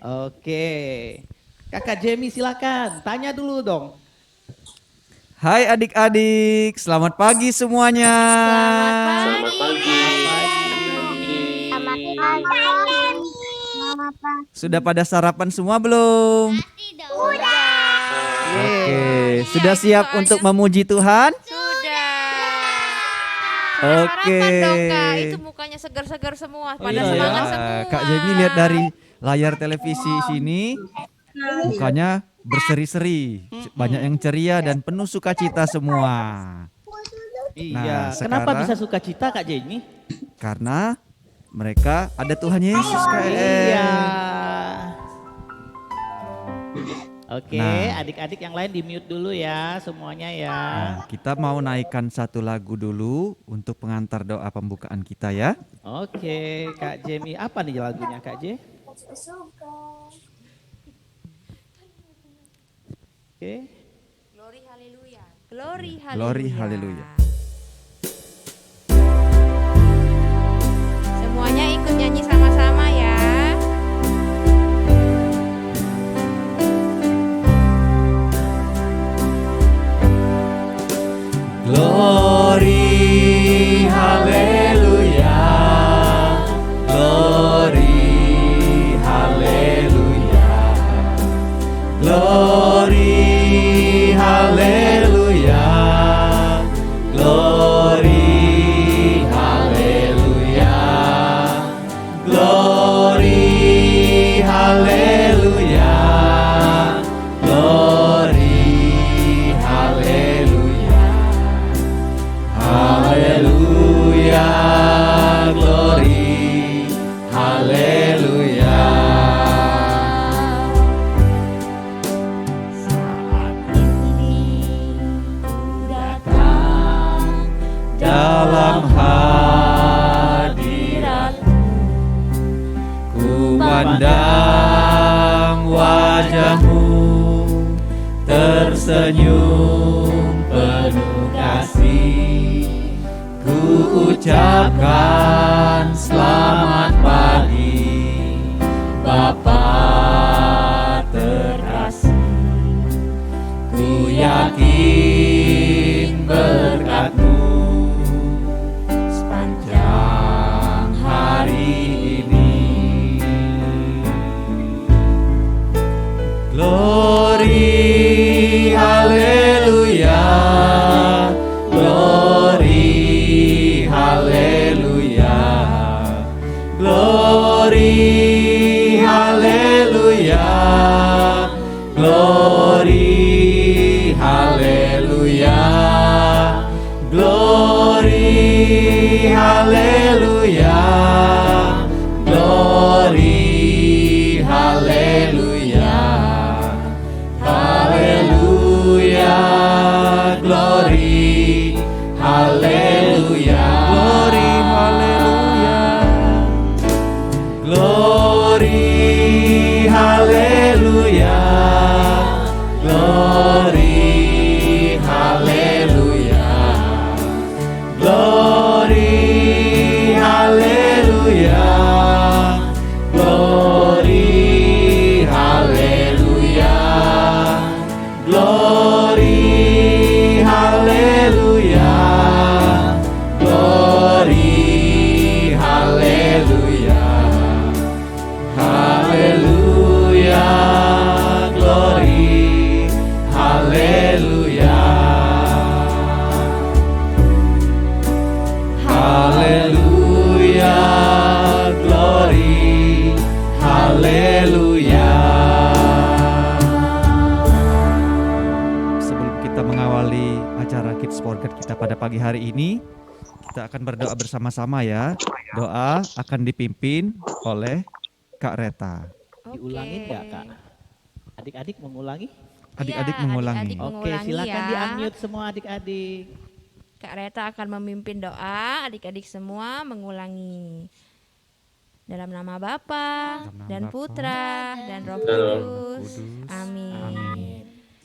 Oke. Kakak Jamie silakan, tanya dulu dong. Hai adik-adik, selamat pagi semuanya. Selamat pagi. Selamat pagi. Selamat pagi. Sudah pada sarapan semua belum? Oke, sudah siap untuk memuji Tuhan? Sudah. Oke. Sarapan dong Kak, itu mukanya segar-segar semua, pada iya. semangat semua. Kak Jamie lihat dari layar televisi sini, mukanya berseri-seri, banyak yang ceria dan penuh sukacita semua. Iya. Nah, Kenapa sekarang- bisa sukacita Kak Jamie? Karena mereka ada Tuhan Yesus, Kak. Iya. Oke, Nah. adik-adik yang lain di mute dulu ya semuanya ya. Nah, kita mau naikkan satu lagu dulu untuk pengantar doa pembukaan kita ya. Oke, Kak Jamie, apa nih lagunya Kak J? Oke. Glory haleluya. Glory haleluya. Glory haleluya. Semuanya ikut nyanyi sama-sama ya. Glory haleluya. Glory haleluya. Glory haleluya. Glory haleluya. Glory haleluya. Glory haleluya. Haleluya, glory, haleluya. Saat ini ku datang dalam hadirat-Mu, ku pandang wajah-Mu tersenyum penuh kasih. Ku ucapkan selamat pagi Bapa terkasih. Ku yakin berkat-Mu sepanjang hari ini. Glory haleluya. Glory haleluya. Glory haleluya. Glory haleluya. Glory haleluya. Glory haleluya. Haleluya. Glory haleluya. Glory haleluya. Glory haleluya. Glory haleluya. Glory haleluya. Glory haleluya. Glory haleluya. Haleluya. Glory haleluya. Haleluya. Glory haleluya. Sebelum kita mengawali acara Kids for God kita pada pagi hari ini, kita akan berdoa bersama-sama ya. Doa akan dipimpin oleh Kak Reta. Diulangin nggak Kak? Adik-adik mengulangi? Adik-adik Iya, mengulangi. adik-adik Oke, mengulangi silakan ya. di-unmute semua adik-adik. Kak Reta akan memimpin doa, adik-adik semua mengulangi. Dalam nama Bapa Dalam nama dan Bapa Putra dan Roh Kudus. Kudus. Amin.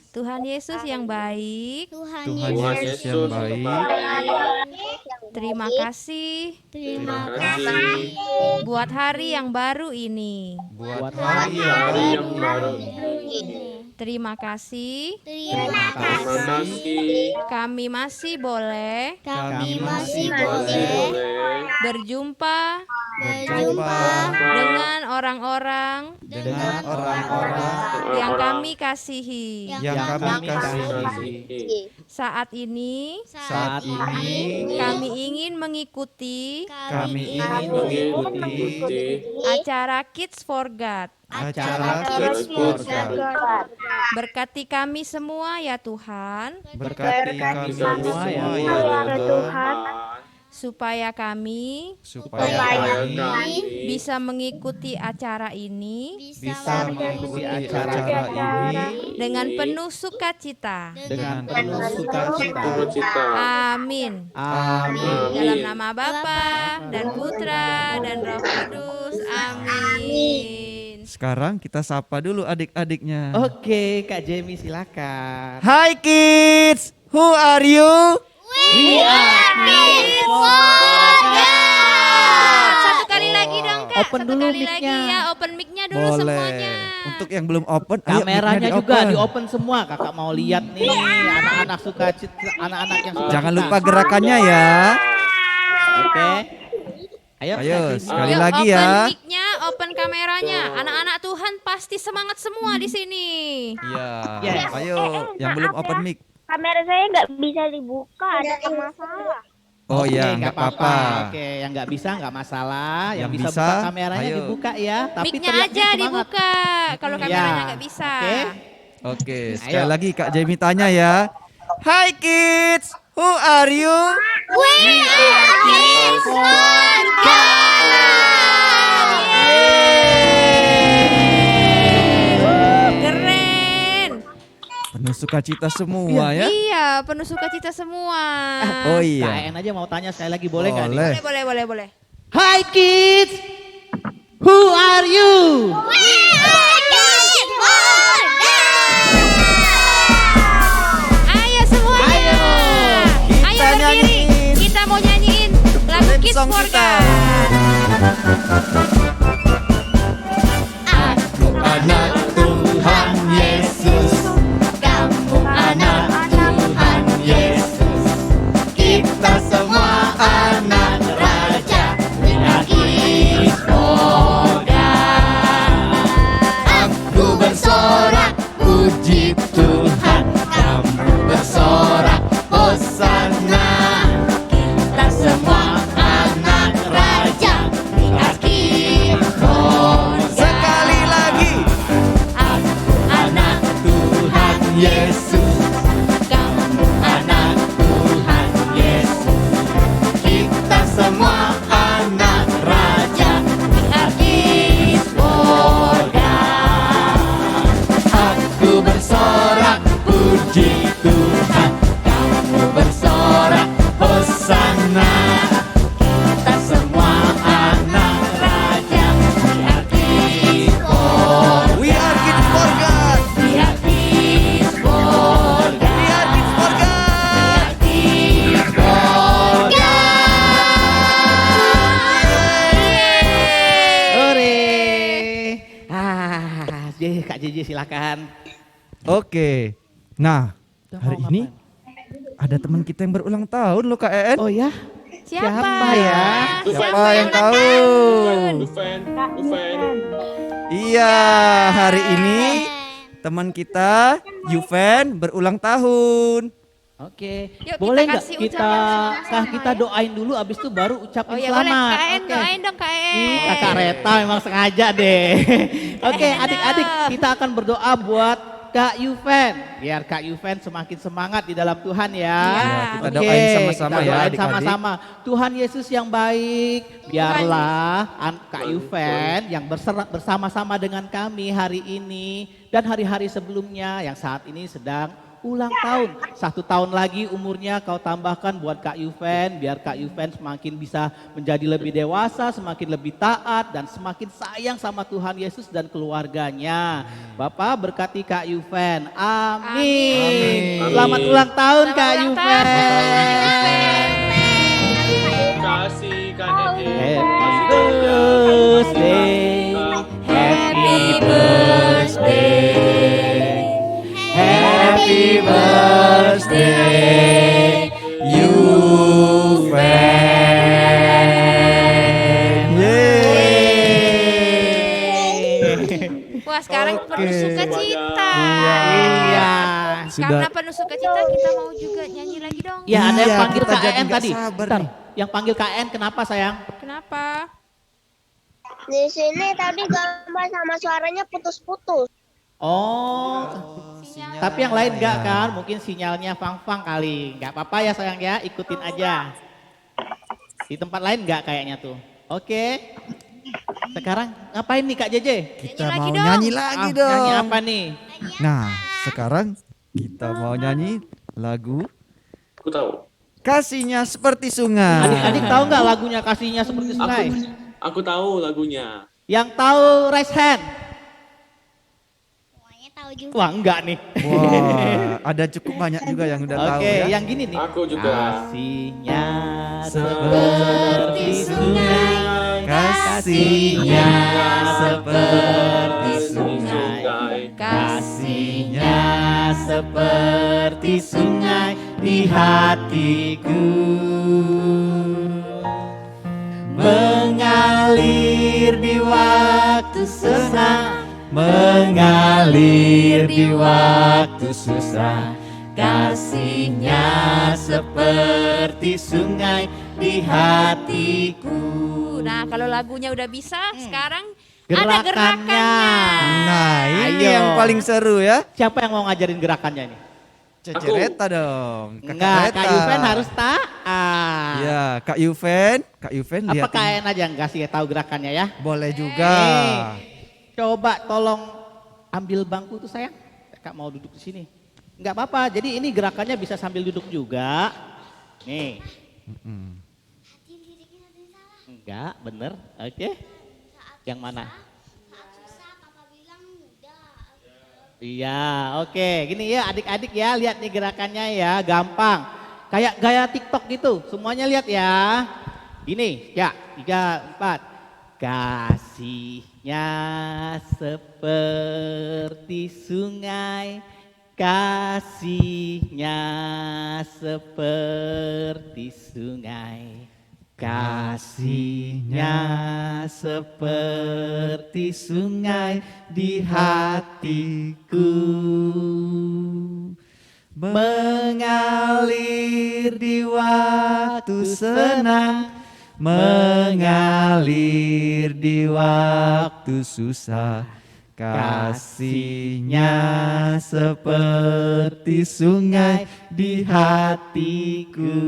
Tuhan Yesus yang baik Tuhan Tuhan Yesus Yesus yang baik Terima kasih Terima kasih buat hari yang baru ini. Buat hari yang baru. Terima kasih Terima Terima kasih kami masih boleh Kami masih boleh berjumpa berjumpa dengan orang-orang dengan orang-orang yang kami kasihi. yang kami kasihi. Saat ini Saat ini kami ingin mengikuti kami ingin mengikuti acara Kids for God. acara Kids for God. Berkati kami semua ya Tuhan, Berkati kami semua ya Tuhan, supaya kami supaya kami bisa mengikuti acara ini bisa mengikuti acara ini dengan penuh sukacita. Dengan penuh sukacita. Amin. Amin. Dalam nama Bapa dan Putra dan Roh Kudus. Amin. Sekarang kita sapa dulu adik-adiknya. Oke, Kak Jamie silakan. Hai kids, who are you? We are Kids for God. Satu kali lagi dong Kak. Open Satu dulu kali lagi mic-nya. ya. Open mic-nya dulu semuanya. Untuk yang belum open, ayo Kameranya mic-nya juga di-open. di open semua. Kakak mau lihat nih anak-anak sukacita, anak-anak yang suka. Jangan lupa gerakannya ya. Oke. Ayo, Ayo, Kak Jamie. sekali Yuk, lagi open ya. mic-nya, open kameranya. Anak-anak Tuhan pasti semangat semua di sini. Iya. Yes. Ayo, yang belum open mic. Kamera saya nggak bisa dibuka, ada masalah. Oh Oke, iya, nggak apa-apa. Oke, yang nggak bisa nggak masalah. Yang, Yang bisa, bisa, buka kameranya ayo. dibuka ya. Tapi Mic-nya teriaknya aja semangat. dibuka. Kalau Ya. kameranya nggak bisa. Oke. Oke, sekali Ayo. lagi Kak Jamie tanya ya. Hai kids, who are you? We are Kids for Keren. Penuh sukacita semua ya. Iya, penuh sukacita semua. Oh iya. KN aja mau tanya sekali lagi boleh nggak nih? Boleh. Boleh. Hai kids, who are you? Ayo semuanya. Ayo, kita Ayo berdiri. nyanyiin. Kita mau nyanyiin lagu Theme Kids song for kita. God. Anak Tuhan Yesus, Kamu anak Tuhan Yesus, kita semua anak Raja, Kids for God. Aku bersorak, puji Tuhan, kamu bersorak, hosana. Kita semua anak Raja, Kids for God. Sekali lagi, anak Tuhan Yesus, kamu anak Tuhan Yesus, kita semua anak Raja, Kids for God. Aku bersorak, puji Tuhan, kamu bersorak, hosana. Kita semua anak Raja, Kids for God. We are Kids for God. We are Kids for God. We are Kids for God. Kids for God. Ore. Kak JJ silakan. Oke. Nah, Udah hari mau ini ada teman kita yang berulang tahun loh Kak En. Oh ya? Siapa? Siapa ya? Siapa yang tahu? Dufan. Iya, hari ini teman kita Yuven berulang tahun. Oke. Yuk, Boleh kita nggak kasih kita ucapan sama-sama kita ya. doain dulu abis itu baru ucapin Oh ya boleh, selamat. KN Oke. doain dong KN. Ih, Kakak Reta memang sengaja deh. Oke, Enak. adik-adik kita akan berdoa buat Kak Yuven. Biar Kak Yuven semakin semangat di dalam Tuhan ya. Iya, kita Oke, doain sama-sama kita ya, doain adik-adik. sama-sama. Tuhan Yesus yang baik, biarlah Kak Yuven yang bersama-sama dengan kami hari ini dan hari-hari sebelumnya yang saat ini sedang ulang tahun. 1 tahun lagi umurnya kau tambahkan buat Kak Yuven, biar Kak Yuven semakin bisa menjadi lebih dewasa, semakin lebih taat dan semakin sayang sama Tuhan Yesus dan keluarganya. Bapak berkati Kak Yuven. Amin. Amin. Selamat ulang tahun Kak Selamat ulang Yuven. tahun, Kak Yuven. birthday, happy birthday, happy birthday, you fan. Yeay. Wah, sekarang Oke. penuh sukacita. Iya. Karena Sudah. penuh sukacita, kita mau juga nyanyi lagi dong. Ya ada yang Iya, panggil kita jadi KN nggak tadi. sabar Bentar, nih. yang panggil KN kenapa sayang? Kenapa? Di sini tadi gambar sama suaranya putus-putus. Oh, Sinyal. tapi yang lain enggak Ya. kan? Mungkin sinyalnya fang-fang kali. Enggak apa-apa ya sayang ya, ikutin aja. Di tempat lain enggak kayaknya tuh. Oke. Sekarang ngapain nih Kak JJ? Kita lagi mau dong. nyanyi lagi dong. Nyanyi apa nih? Nah, sekarang kita mau nyanyi lagu Aku tahu. Kasihnya Seperti Sungai. Adik-adik tahu nggak lagunya kasihnya seperti sungai? Aku tahu lagunya. Yang tahu raise hand. Semuanya tahu juga. Wah enggak nih. Wah, ada cukup banyak juga yang udah tahu Oke, ya. yang gini nih. Aku juga. Kasihnya Seperti sungai, kasihnya seperti sungai, Kasihnya seperti sungai di hatiku, mengalir di waktu senang, mengalir di waktu susah. Kasihnya seperti sungai di hatiku. Nah, kalau lagunya udah bisa, sekarang ada Gerakannya. gerakannya. Nah, ini Ayo. yang paling seru ya. Siapa yang mau ngajarin gerakannya ini? Cece Reta dong. Kakak Enggak, Reta. Kak Yuven harus taat. Ya, Kak Yuven, Kak Yuven Apa lihat. KN aja enggak sih tahu gerakannya ya? Boleh juga. Coba tolong ambil bangku tuh sayang. Kak mau duduk di sini. Enggak apa-apa. Jadi ini gerakannya bisa sambil duduk juga. Nih. Mm-mm. Enggak, bener. Oke. Yang mana? Iya, oke. Gini ya adik-adik ya, lihat nih gerakannya ya, gampang. Kayak gaya TikTok gitu, semuanya lihat ya. Gini, ya, 3, 4. Kasihnya seperti sungai, kasihnya seperti sungai. Kasihnya seperti sungai di hatiku, mengalir di waktu senang, mengalir di waktu susah. Kasihnya seperti sungai di hatiku.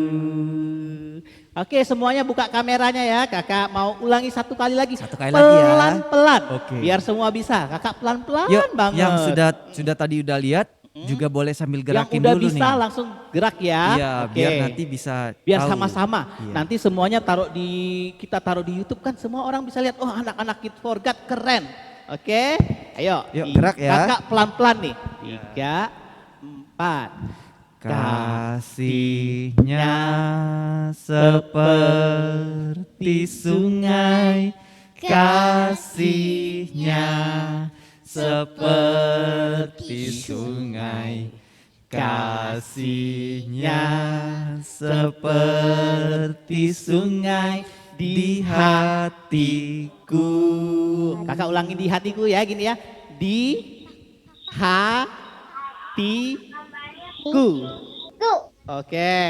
Oke, semuanya buka kameranya ya. Kakak mau ulangi satu kali lagi. Satu kali lagi ya. Pelan-pelan. Oke. Biar semua bisa. Kakak pelan-pelan Yuk, banget. yang sudah tadi udah lihat juga boleh sambil yang gerakin udah dulu bisa nih. langsung gerak ya. Iya, Oke. biar nanti bisa Biar tahu. sama-sama. Iya. Nanti semuanya kita taruh di YouTube kan semua orang bisa lihat. Oh, anak-anak Kids for God keren. Oke. Ayo. Yuk, gerak ya. Kakak pelan-pelan nih. 3, 4. Kasihnya seperti sungai, kasihnya seperti sungai, kasihnya seperti sungai di hatiku. Kakak ulangi di hatiku ya, gini ya. Di hatiku. Oke.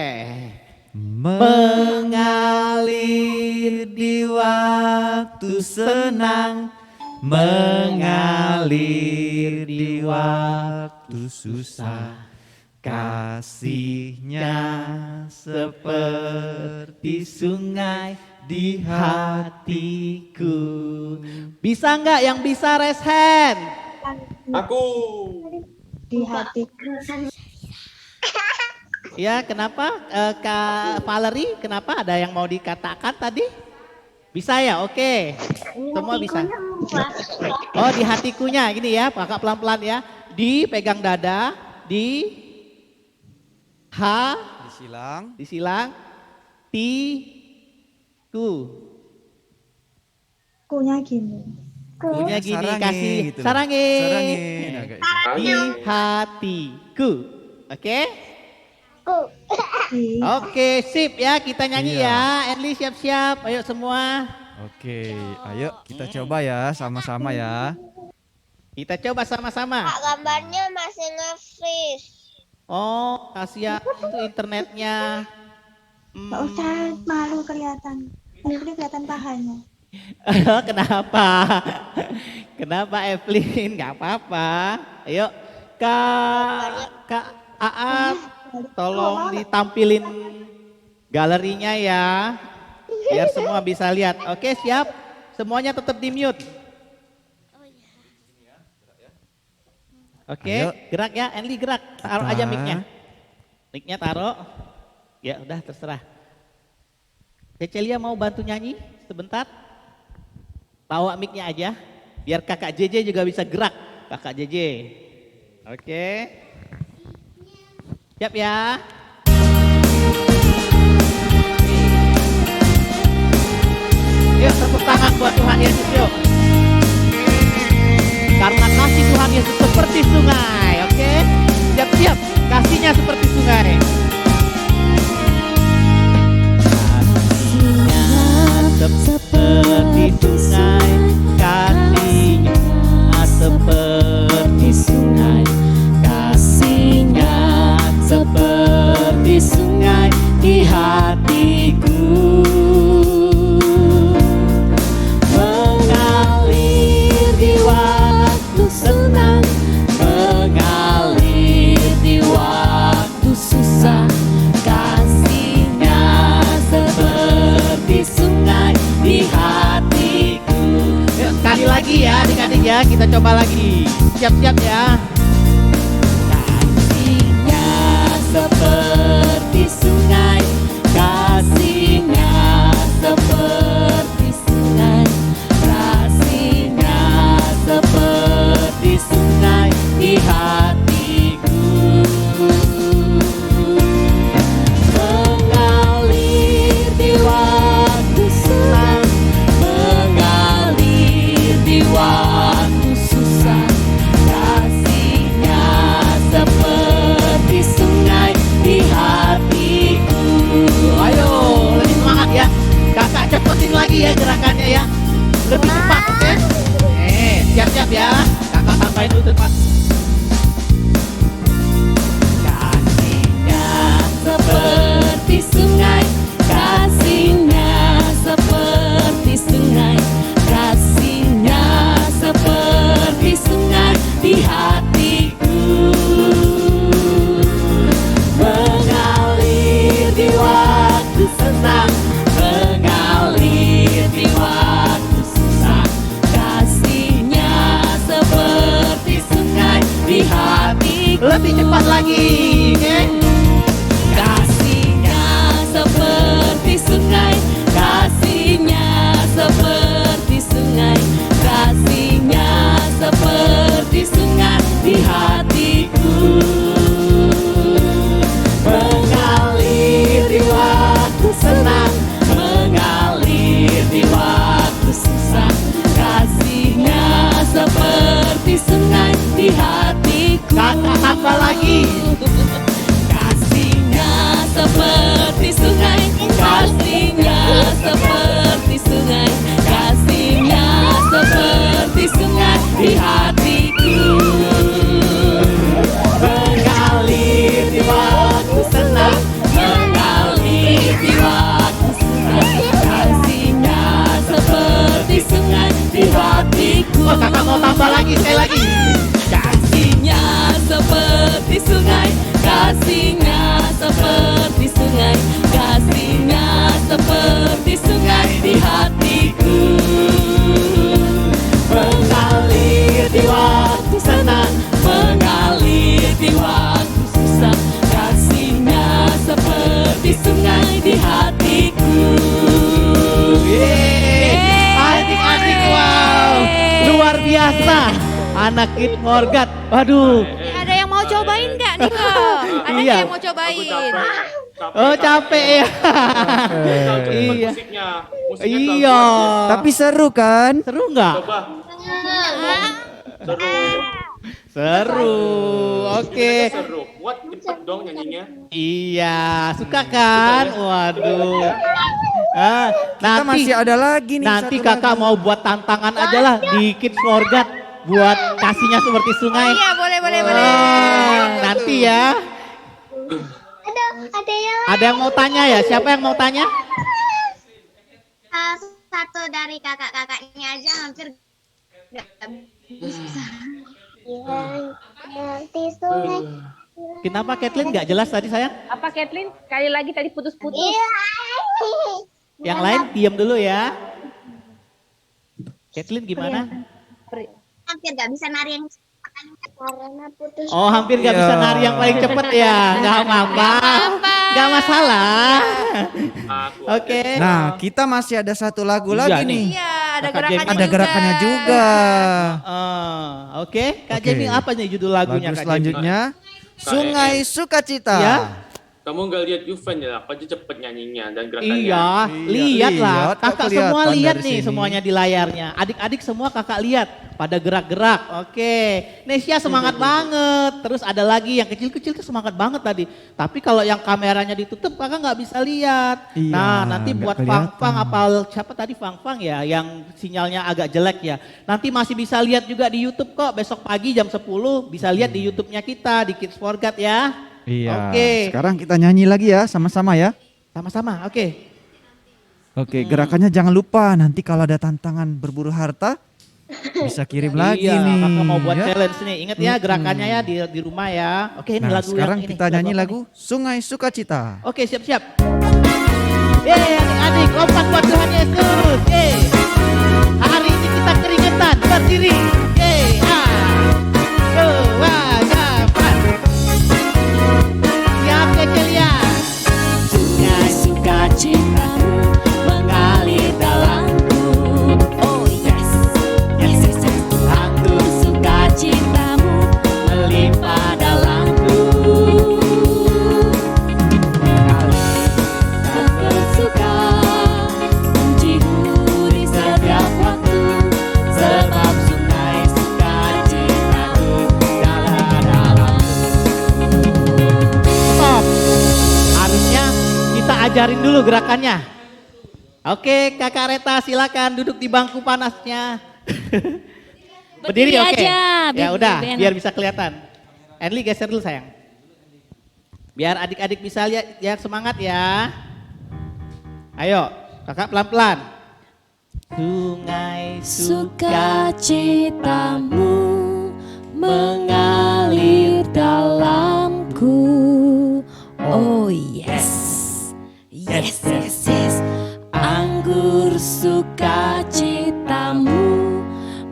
Mengalir di waktu senang, mengalir di waktu susah. Kasihnya seperti sungai di hatiku. Bisa nggak yang bisa raise hand? Aku. Di hatiku. Ya, kenapa Kak Valerie? Kenapa ada yang mau dikatakan tadi? Bisa ya, oke. Semua bisa. Oh, di hatikunya gini ya, kakak pelan-pelan ya. Dipegang dada, Disilang. disilang, tiku. Kunya gini. Punya gini, Sarange kasih gitu loh. sarange. Sarange. Nah, kayak gitu. Di hatiku. Oke? Di Oke, sip ya. Kita nyanyi Iya. ya. Enli siap-siap. Ayo semua. Oke, ayo kita coba ya sama-sama ya. Kita coba sama-sama. Kak, gambarnya masih nge-freeze. Oh, kasihan itu internetnya. nggak usah malu kelihatan. Ini kelihatan pahanya. Kenapa? Kenapa Evelyn? Gak apa-apa. Ayo, Kak Aap, tolong ditampilin galerinya ya. Biar semua bisa lihat. Oke, siap? Semuanya tetap di mute. Oke, Ayo. gerak ya, Enli gerak. Taruh aja mic-nya. Mic-nya taruh. Ya udah terserah. Cecelia mau bantu nyanyi sebentar? Bawa mic-nya aja. Biar kakak JJ juga bisa gerak. Kakak JJ. Oke. Siap ya? Yuk tepuk tangan buat Tuhan Yesus yuk. Karena kasih Tuhan Yesus seperti sungai, oke? Siap-siap, kasihnya seperti sungai. Kasihnya seperti sungai, kasihnya seperti sungai, kasihnya seperti sungai di hatiku. Mengalir di waktu senang, mengalir di waktu susah, kasihnya seperti sungai di hatiku. Yuk, sekali lagi ya adik-adik ya, kita coba lagi. Siap-siap ya. Kasihnya seperti sungai, kasihnya seperti sungai, kasihnya seperti sungai di hatiku. Mengalir di waktu senang, mengalir di waktu susah, kasihnya seperti sungai di hatiku. Ayo, lebih semangat ya. Kakak cepetin lagi ya gerakannya ya. Lebih cepat, oke? Siap-siap ya. Kakak tambahin dulu cepat. Kasihnya seperti sungai, kasihnya seperti sungai, kasihnya seperti sungai di hatiku. Mengalir di waktu senang, mengalir di waktu susah, kasihnya seperti sungai di hatiku. Lebih cepat lagi, oke? Kasihnya seperti sungai, kasihnya seperti sungai, kasihnya seperti sungai di hatiku. Mengalir di waktu senang, mengalir di waktu susah, kasihnya seperti sungai di hatiku. Kakak tambah lagi. Kasihnya seperti sungai, kasihnya seperti sungai, kasihnya seperti sungai di hatiku. Mengalir di waktu senang, mengalir di waktu susah, kasihnya seperti sungai di hatiku. Oh, kakak mau tambah lagi, sekali lagi. Kasihnya seperti sungai, kasihnya seperti sungai, kasihnya seperti sungai di hatiku. Mengalir di waktu senang, mengalir di waktu susah, kasihnya seperti sungai di hatiku. Adik-adik, wow, luar biasa. Anak Kid Morgat, waduh. Ada yang mau cobain nggak nih kok? Ada nggak Iya. yang mau cobain? Oh capek ya. Tahu cepet Iya. musiknya. Musiknya terlalu Iya. kuat Tapi seru kan? Seru nggak? ya. Coba. Seru. Seru. Oke. Seru. Kuat cepet dong nyanyinya. Iya, suka kan? Waduh. Ah, Kita masih ada lagi nih. nanti satu kakak lagu. mau buat tantangan aja lah di Kids Forgot buat kasihnya seperti sungai. Iya, boleh. Nanti ya. Ada yang Ada yang mau tanya ya? Siapa yang mau tanya? Satu dari kakak-kakaknya aja hampir nggak bisa. nanti sungai. Kenapa Kathleen nggak jelas tadi sayang? Apa Kathleen? Sekali lagi tadi putus-putus. Iya. Yang lain diam dulu ya. Kathleen gimana? Hampir nggak bisa nari yang Karena putus. Oh hampir nggak Iya. bisa nari yang paling cepet ya? Nggak apa-apa. Nggak masalah. Aku. Oke. Nah, kita masih ada satu lagu Iya lagi nih. nih. Iya, ada Kakak gerakannya Jenny. Ada gerakannya juga. Oke, Kak Oke. Jenny apa nih judul lagunya Lagu Kak selanjutnya Sungai Sukacita. Ya? Kamu nggak lihat Yuven ya? Apa aja cepet nyanyinya dan gerakannya. Iya, lihat lah. lihat, kok Kakak kelihatan semua lihat dari nih sini. semuanya di layarnya. Adik-adik semua kakak lihat pada gerak-gerak. Oke, Nesya semangat banget. Terus ada lagi yang kecil-kecil tuh semangat banget tadi. Tapi kalau yang kameranya ditutup kakak nggak bisa lihat. Iya, Nah nanti nggak buat kelihatan. Fang-Fang apal siapa tadi Fang-Fang ya yang sinyalnya agak jelek ya. Nanti masih bisa lihat juga di YouTube kok. Besok pagi jam 10 bisa lihat di YouTube-nya kita di Kids Forgot ya. Iya. Oke. Sekarang kita nyanyi lagi ya sama-sama ya. Sama-sama, oke. Oke, gerakannya jangan lupa nanti kalau ada tantangan berburu harta bisa kirim lagi Iya, nih. kakak mau buat ya. challenge nih. Ingat ya gerakannya ya di rumah ya. Oke, ini Nah, lagu sekarang yang ini. kita nyanyi apa lagu Sungai Sukacita. nih? Oke, siap-siap. Yeay, adik-adik, kompak buat Tuhan Yesus. Yeay. Hari ini kita keringetan, berdiri. Yeay, kewajiban. Siap, Kecelia. Sungai sukacitamu mengalir dalamku. Oh yes, yes yes yes. Anggur sukacitamu melimpah dalamku. Mengalir dan bersuka, menjihu di setiap waktu. Sebab sungai sukacitamu dalam-dalamku. Stop. Harusnya kita ajarin dulu gerakannya. Oke, Kakak Reta silakan duduk di bangku panasnya. Berdiri oke. aja, Ya udah, lebih enak. biar bisa kelihatan. Enli geser dulu sayang. Biar adik-adik bisa lihat ya semangat ya. Ayo, Kakak pelan-pelan. Sungai Sukacitamu mengalir dalamku. Oh yes, yes yes yes. Anggur sukacitamu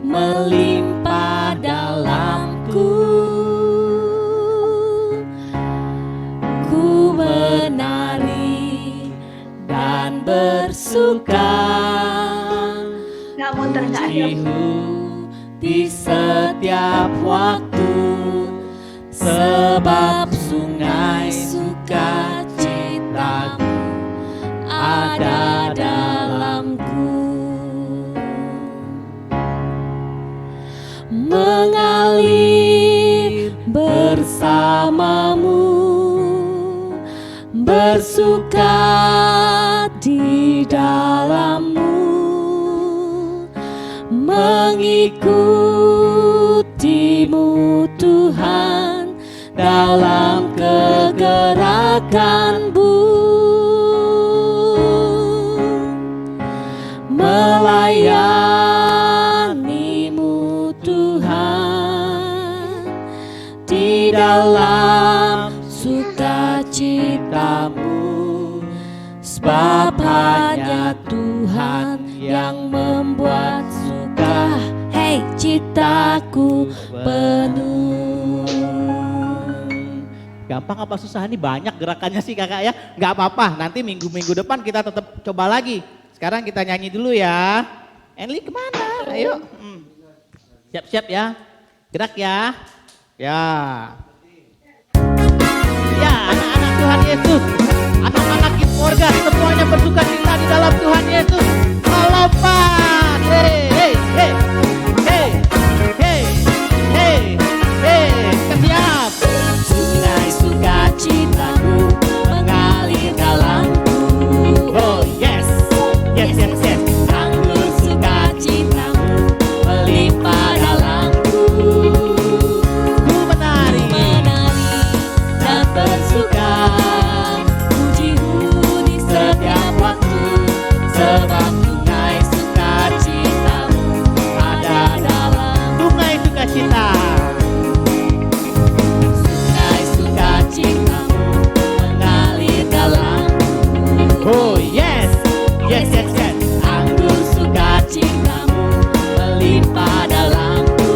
melimpah dalamku. Ku menari dan bersuka. Nggak muter, nggak ada. Jihu di setiap waktu, sebab sungai sukacitamu ada dalamku. Mengalir bersamamu, bersuka di dalammu, mengikutimu Tuhan dalam kegerakanmu, melayanimu Tuhan di dalam sukacitamu, sebab hanya Tuhan yang membuat suka, hei citaku penuh. Gampang apa susah? Ini banyak gerakannya sih kakak ya. Nggak apa-apa, nanti minggu-minggu depan kita tetap coba lagi. Sekarang kita nyanyi dulu ya. Enli kemana? Ayo. Siap-siap ya. Gerak ya. Ya. Ya, anak-anak Tuhan Yesus. Anak-anak Kids Organ semuanya bersuka cita di dalam Tuhan Yesus. Melompat. Hey, hey, hey. Hey, hey, hey, hey. Siap. Sungai sukacitaku mengalir dalamku. Oh yes. Yes, yes, yes. Anggur sukacitamu melimpah dalamku. Ku menari. Menari dan bersuka, pujimu di setiap waktu, sebab sungai sukacitamu ada dalam. Sungai sukacita. Sungai sukacitamu mengalir dalamku. Oh yes. Yes, yes, yes. Anggur sukacitamu melimpah dalamku.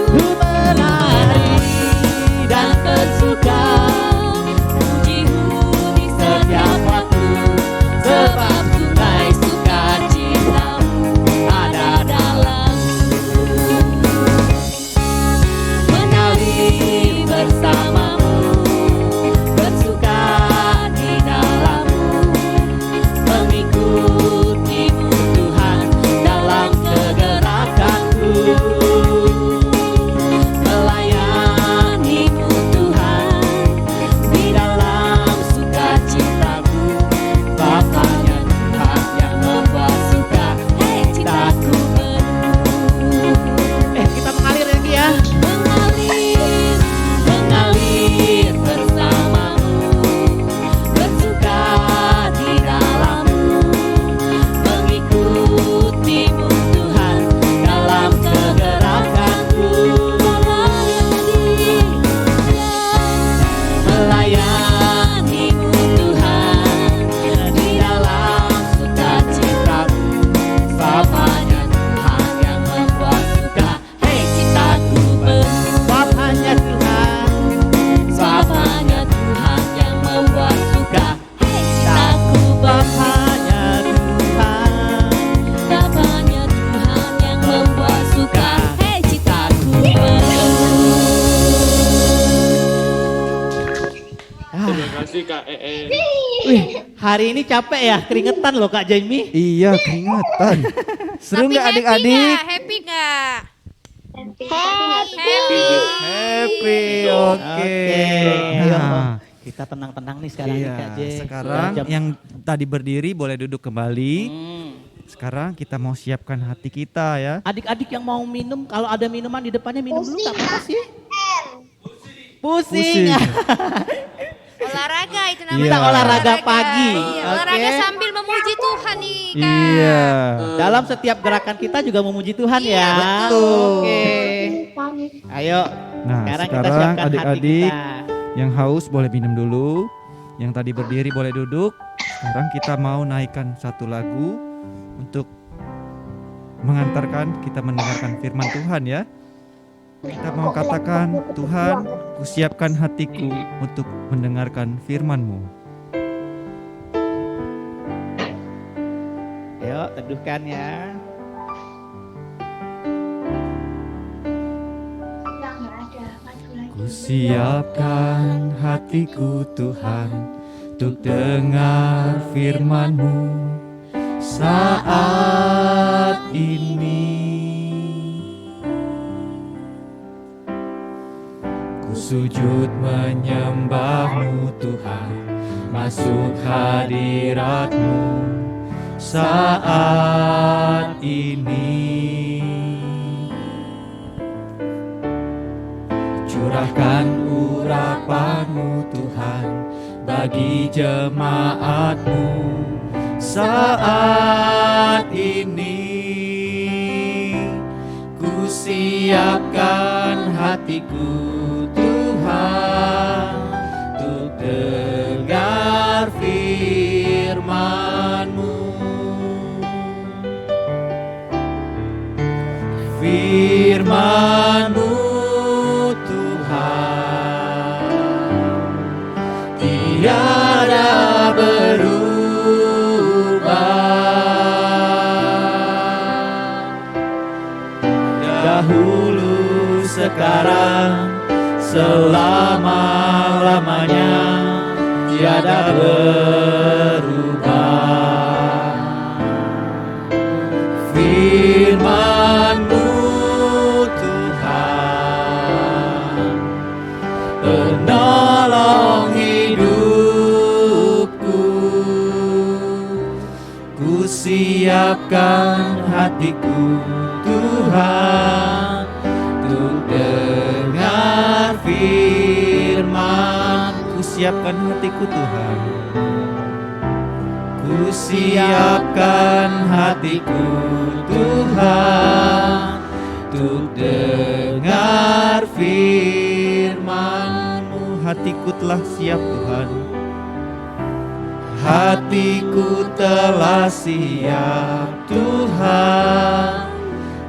Ku menari Dan bersuka, pujimu di setiap waktu, sebab sungai sukacitamu ada dalamku. Menari bersamamu, bersuka di dalammu, mengikutimu Tuhan dalam kegerakanku, melayanimu Tuhan di dalam sukacitaku, Bapaknya Tuhan yang membuat suka, hei citaku penuh. kita mengalir lagi ya. Mengalir, mengalir bersamamu, bersuka di dalammu, mengikutimu Tuhan dalam kegerakanku, melayanimu Tuhan di dalam sukacitaku, Bapaknya Tuhan yang membuat suka, hei citaku penuh. Bapaknya Tuhan. Bapaknya Tuhan yang membuat suka, hei citaku Bapaknya Tuhan. Bapaknya Tuhan yang membuat suka, hei citaku Terima kasih Kak Wih, hari ini capek ya, keringetan loh Kak Jamie. Iya, keringetan. Seru Tapi nggak adik-adik? Happy nggak? Happy, oke. Ayo, Nah, kita tenang-tenang nih sekarang nih, Kak iya, J. sekarang Sudah jam- yang tadi berdiri boleh duduk kembali. Hmm. Sekarang kita mau siapkan hati kita ya. Adik-adik yang mau minum, kalau ada minuman di depannya minum dulu nggak apa-apa sih? Pusing. Pusing. Olahraga itu namanya. Kita olahraga pagi. Iya, Oke. olahraga sambil memuji Tuhan nih, Kak. Iya. Dalam setiap gerakan kita juga memuji Tuhan ya. Betul. Oke. Ayo. Nah, Sekarang kita sekarang siapkan hati adik-adik kita. yang haus boleh minum dulu. Yang tadi berdiri boleh duduk. Sekarang kita mau naikkan satu lagu untuk mengantarkan kita mendengarkan firman Tuhan ya. Kita mau katakan, Tuhan, kusiapkan hatiku untuk mendengarkan firman-Mu. Ayo, teduhkan ya. Kusiapkan hatiku Tuhan untuk dengar firman-Mu saat ini. Ku sujud menyembah-Mu Tuhan, masuk hadirat-Mu saat ini. Curahkan urapan-Mu Tuhan bagi jemaat-Mu saat ini. Ku siapkan hatiku Tuhan untuk dengar firman-Mu. Firman-Mu tiada berubah, dahulu sekarang selama-lamanya tiada berubah. Firman-Mu Tuhan, penolong hidupku. Ku siapkan hatiku Tuhan, untuk dengar firman. Ku siapkan hatiku Tuhan, ku siapkan hatiku Tuhan, untuk dengar firman-Mu. Hatiku telah siap Tuhan, hatiku telah siap Tuhan,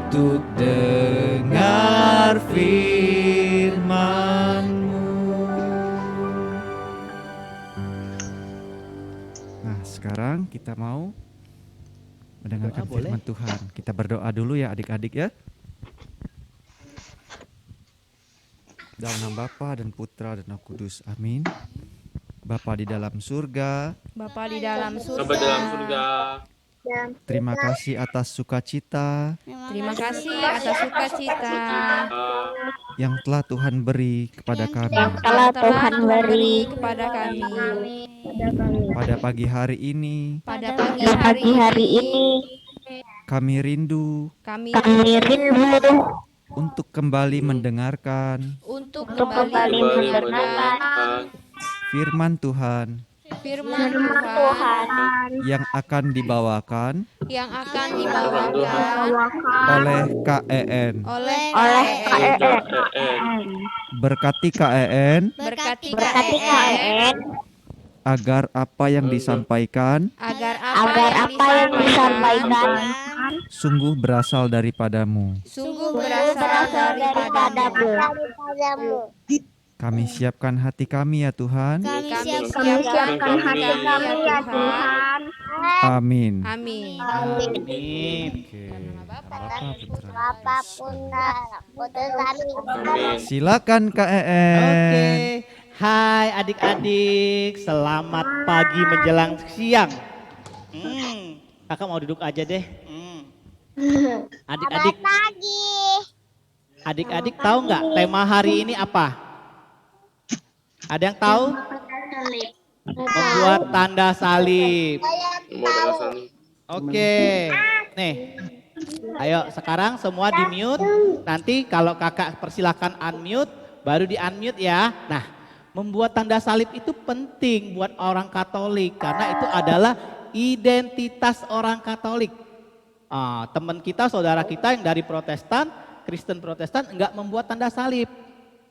untuk dengar firman-Mu. Nah, sekarang kita mau mendengarkan Doa boleh? firman Tuhan. Kita berdoa dulu ya adik-adik ya. Dalam nama Bapa dan Putra dan Roh Kudus. Amin. Bapa di dalam surga, Bapa di dalam Sampai dalam surga. terima kasih atas sukacita Terima kasih atas sukacita yang telah Tuhan beri kepada kami. telah Tuhan beri kepada kami Pada pagi hari ini, pada pagi hari ini. kami rindu Kami untuk kembali mendengarkan untuk Kembali kembali mendengarkan mendengarkan firman Tuhan firman Tuhan yang akan dibawakan yang akan dibawakan oleh KEN. oleh KEN. Berkati KEN berkati KEN agar apa yang disampaikan agar apa yang disampaikan sungguh berasal daripadamu. sungguh berasal daripadamu. Kami siapkan hati kami ya Tuhan. Kami siapkan hati kami ya Tuhan. Amin. Amin. Amin. Oke. Bapa, Putra. Amin. Silakan Oke. KEN. Hai adik-adik, selamat pagi menjelang siang. Kakak mau duduk aja deh. Adik-adik, adik-adik tahu nggak tema hari ini apa? Ada yang tahu? Membuat tanda salib. Mau terasa nih. Oke, nih. Ayo sekarang semua di mute. Nanti kalau kakak persilakan unmute, baru di unmute ya. Nah, membuat tanda salib itu penting buat orang Katolik karena itu adalah identitas orang Katolik. Teman kita, saudara kita yang dari Protestan, Kristen Protestan enggak membuat tanda salib.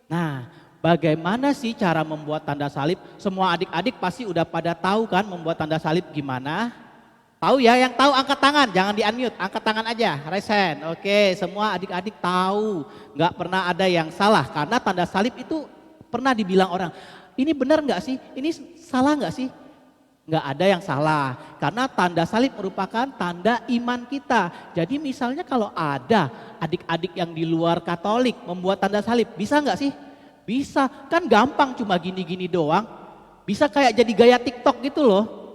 Nah, bagaimana sih cara membuat tanda salib? Semua adik-adik pasti udah pada tahu kan membuat tanda salib gimana? Tahu ya, yang tahu angkat tangan, jangan di unmute, angkat tangan aja, raise hand. Oke, semua adik-adik tahu, nggak pernah ada yang salah karena tanda salib itu pernah dibilang orang, ini benar nggak sih? Ini salah nggak sih? Nggak ada yang salah, karena tanda salib merupakan tanda iman kita. Jadi misalnya kalau ada adik-adik yang di luar Katolik membuat tanda salib, bisa nggak sih? Bisa, kan gampang cuma gini-gini doang. Bisa kayak jadi gaya TikTok gitu loh.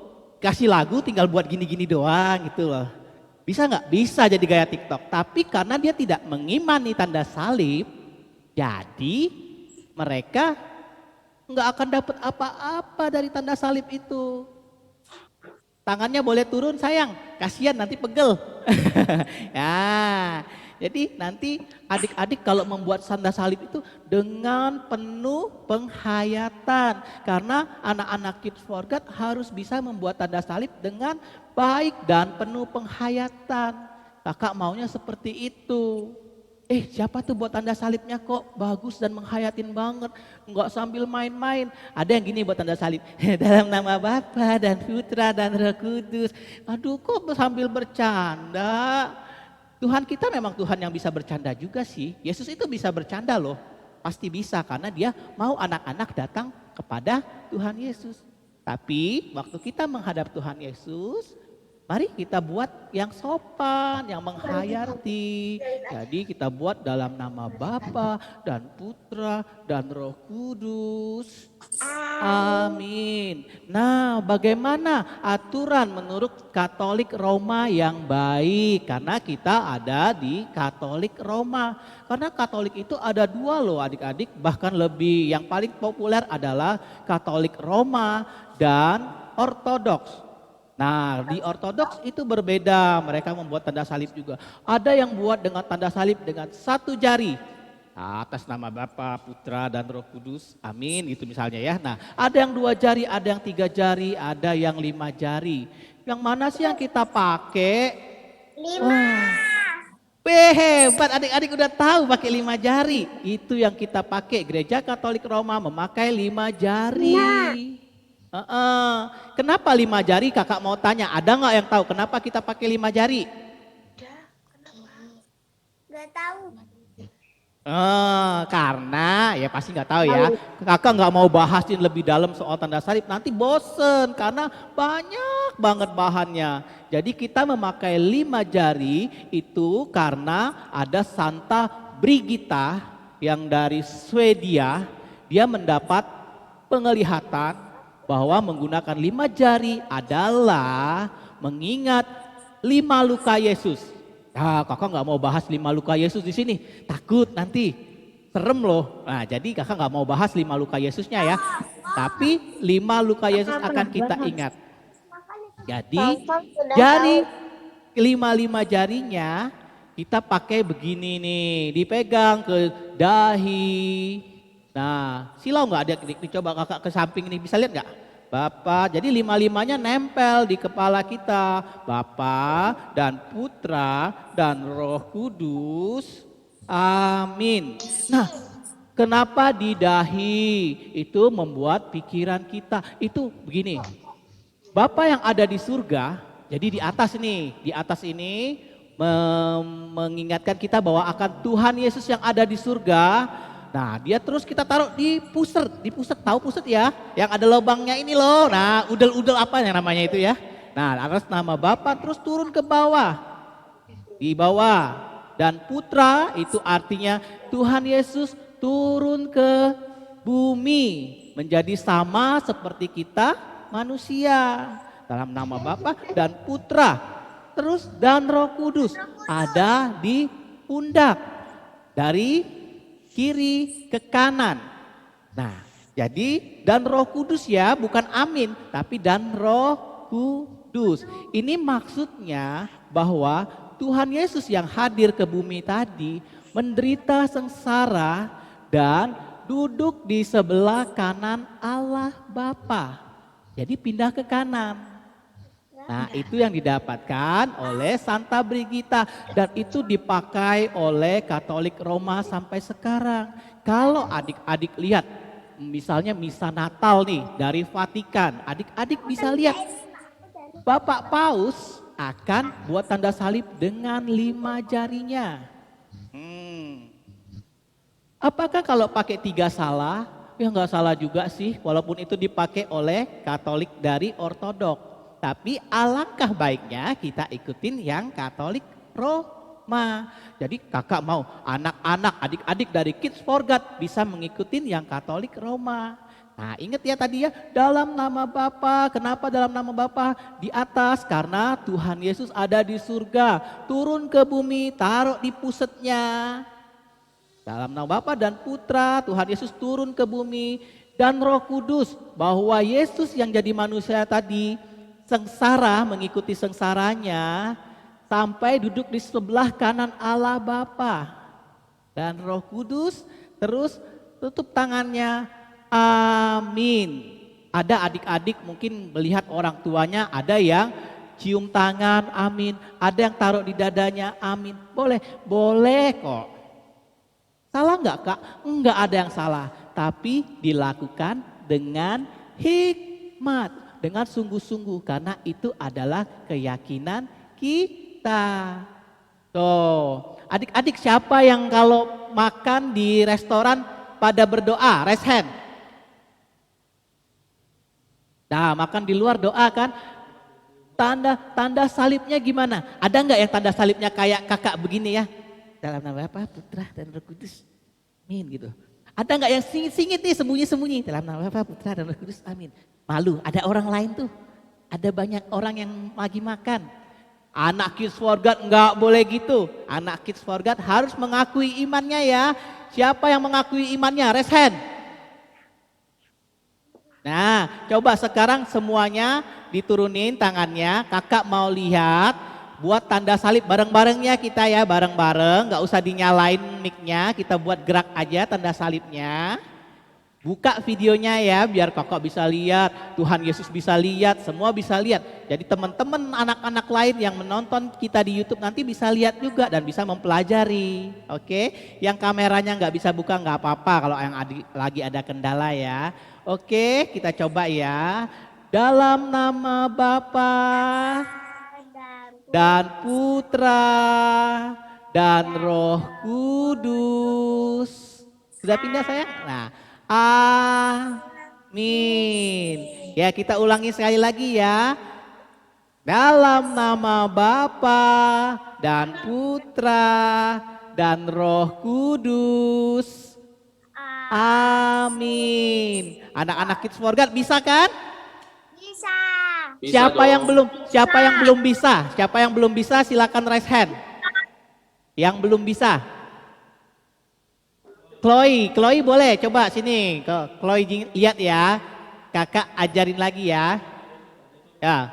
Kasih lagu tinggal buat gini-gini doang gitu loh. Bisa nggak? Bisa jadi gaya TikTok. Tapi karena dia tidak mengimani tanda salib, jadi mereka nggak akan dapat apa-apa dari tanda salib itu. Tangannya boleh turun sayang, kasihan nanti pegel. Ya, jadi nanti adik-adik kalau membuat tanda salib itu dengan penuh penghayatan. Karena anak-anak Kids for God harus bisa membuat tanda salib dengan baik dan penuh penghayatan. Kakak maunya seperti itu. Siapa tuh buat tanda salibnya kok bagus dan menghayatin banget. Enggak sambil main-main. Ada yang gini buat tanda salib. Dalam nama Bapa dan Putra dan Roh Kudus. Aduh kok sambil bercanda. Tuhan kita memang Tuhan yang bisa bercanda juga sih. Yesus itu bisa bercanda loh. Pasti bisa karena dia mau anak-anak datang kepada Tuhan Yesus. Tapi waktu kita menghadap Tuhan Yesus, Mari kita buat yang sopan, yang menghayati. Jadi kita buat dalam nama Bapa dan Putra dan Roh Kudus. Amin. Nah, bagaimana aturan menurut Katolik Roma yang baik? Karena kita ada di Katolik Roma. Karena Katolik itu ada dua loh adik-adik, bahkan lebih. Yang paling populer adalah Katolik Roma dan Ortodoks. Nah, di Ortodoks itu berbeda, mereka membuat tanda salib juga. Ada yang buat dengan tanda salib dengan satu jari. Nah, atas nama Bapa, Putra, dan Roh Kudus, amin, itu misalnya ya. Nah, ada yang 2 jari, ada yang 3 jari, ada yang 5 jari. Yang mana sih yang kita pakai? 5. Hebat, adik-adik udah tahu pakai 5 jari. Itu yang kita pakai, Gereja Katolik Roma memakai 5 jari. Kenapa 5 jari? Kakak mau tanya, ada nggak yang tahu kenapa kita pakai 5 jari? Gak tahu. Karena ya pasti nggak tahu ya. Kakak nggak mau bahasin lebih dalam soal tanda salib, nanti bosen karena banyak banget bahannya. Jadi kita memakai 5 jari itu karena ada Santa Brigita yang dari Swedia, dia mendapat penglihatan bahwa menggunakan 5 jari adalah mengingat 5 luka Yesus. Nah, kakak nggak mau bahas 5 luka Yesus di sini, takut nanti serem loh. Nah, jadi kakak nggak mau bahas 5 luka Yesusnya ya. Tapi 5 luka Yesus akan kita ingat. Jadi jari 5 jarinya kita pakai begini nih, dipegang ke dahi. Nah, silau nggak ada? Dicoba kakak ke samping ini, bisa lihat nggak? Bapa, jadi 5-5-nya nempel di kepala kita. Bapa dan Putra dan Roh Kudus. Amin. Nah, kenapa di dahi? Itu membuat pikiran kita. Itu begini. Bapa yang ada di surga, jadi di atas nih, di atas ini mengingatkan kita bahwa akan Tuhan Yesus yang ada di surga. Nah, dia terus kita taruh di pusat, tahu pusat ya? Yang ada lubangnya ini loh. Nah, udel-udel apa yang namanya itu ya? Nah, atas nama Bapa terus turun ke bawah. Di bawah. Dan Putra itu artinya Tuhan Yesus turun ke bumi menjadi sama seperti kita manusia. Dalam nama Bapa dan Putra. Terus dan Roh Kudus ada di pundak. Dari kiri ke kanan. Nah, jadi dan Roh Kudus ya, bukan amin, tapi dan Roh Kudus. Ini maksudnya bahwa Tuhan Yesus yang hadir ke bumi tadi menderita sengsara dan duduk di sebelah kanan Allah Bapa. Jadi pindah ke kanan. Nah, itu yang didapatkan oleh Santa Brigita dan itu dipakai oleh Katolik Roma sampai sekarang. Kalau adik-adik lihat misalnya misa Natal nih dari Vatikan, adik-adik bisa lihat Bapak Paus akan buat tanda salib dengan 5 jarinya. Apakah kalau pakai 3 salah? Ya nggak salah juga sih, walaupun itu dipakai oleh Katolik dari Ortodok. Tapi alangkah baiknya kita ikutin yang Katolik Roma. Jadi kakak mau anak-anak, adik-adik dari Kids for God bisa mengikutin yang Katolik Roma. Nah, ingat ya tadi ya, dalam nama Bapa. Kenapa dalam nama Bapa? Di atas karena Tuhan Yesus ada di surga. Turun ke bumi, taruh di pusatnya. Dalam nama Bapa dan Putra, Tuhan Yesus turun ke bumi. Dan Roh Kudus, bahwa Yesus yang jadi manusia tadi sengsara, mengikuti sengsaranya sampai duduk di sebelah kanan Allah Bapa. Dan Roh Kudus terus tutup tangannya, amin. Ada adik-adik mungkin melihat orang tuanya, ada yang cium tangan, amin. Ada yang taruh di dadanya, amin. Boleh kok. Salah nggak kak? Enggak ada yang salah. Tapi dilakukan dengan hikmat. Dengan sungguh-sungguh karena itu adalah keyakinan kita. Tuh, adik-adik siapa yang kalau makan di restoran pada berdoa, raise hand. Nah, makan di luar doa kan? Tanda salibnya gimana? Ada nggak yang tanda salibnya kayak kakak begini ya? Dalam nama Bapa, Putra, dan Roh Kudus. Amin gitu. Ada nggak yang singit-singit nih, sembunyi-sembunyi? Dalam nama Bapa, Putra, dan Roh Kudus. Amin. Malu, ada orang lain tuh. Ada banyak orang yang lagi makan. Anak Kids for God nggak boleh gitu. Anak Kids for God harus mengakui imannya ya. Siapa yang mengakui imannya? Raise hand. Nah, coba sekarang semuanya diturunin tangannya. Kakak mau lihat, buat tanda salib bareng-barengnya kita ya, bareng-bareng. Gak usah dinyalain mic-nya, kita buat gerak aja tanda salibnya. Buka videonya ya, biar kakak bisa lihat, Tuhan Yesus bisa lihat, semua bisa lihat. Jadi teman-teman anak-anak lain yang menonton kita di YouTube nanti bisa lihat juga dan bisa mempelajari. Oke, yang kameranya nggak bisa buka nggak apa-apa kalau yang lagi ada kendala ya. Oke, kita coba ya. Dalam nama Bapa dan Putra dan Roh Kudus. Sudah pindah sayang? Nah, amin. Ya, kita ulangi sekali lagi ya. Dalam nama Bapa dan Putra dan Roh Kudus. Amin. Anak-anak Kids for God bisa kan? Bisa. Siapa yang belum bisa? Siapa yang belum bisa silakan raise hand. Yang belum bisa. Chloe boleh coba sini. Chloe lihat ya. Kakak ajarin lagi ya. Ya.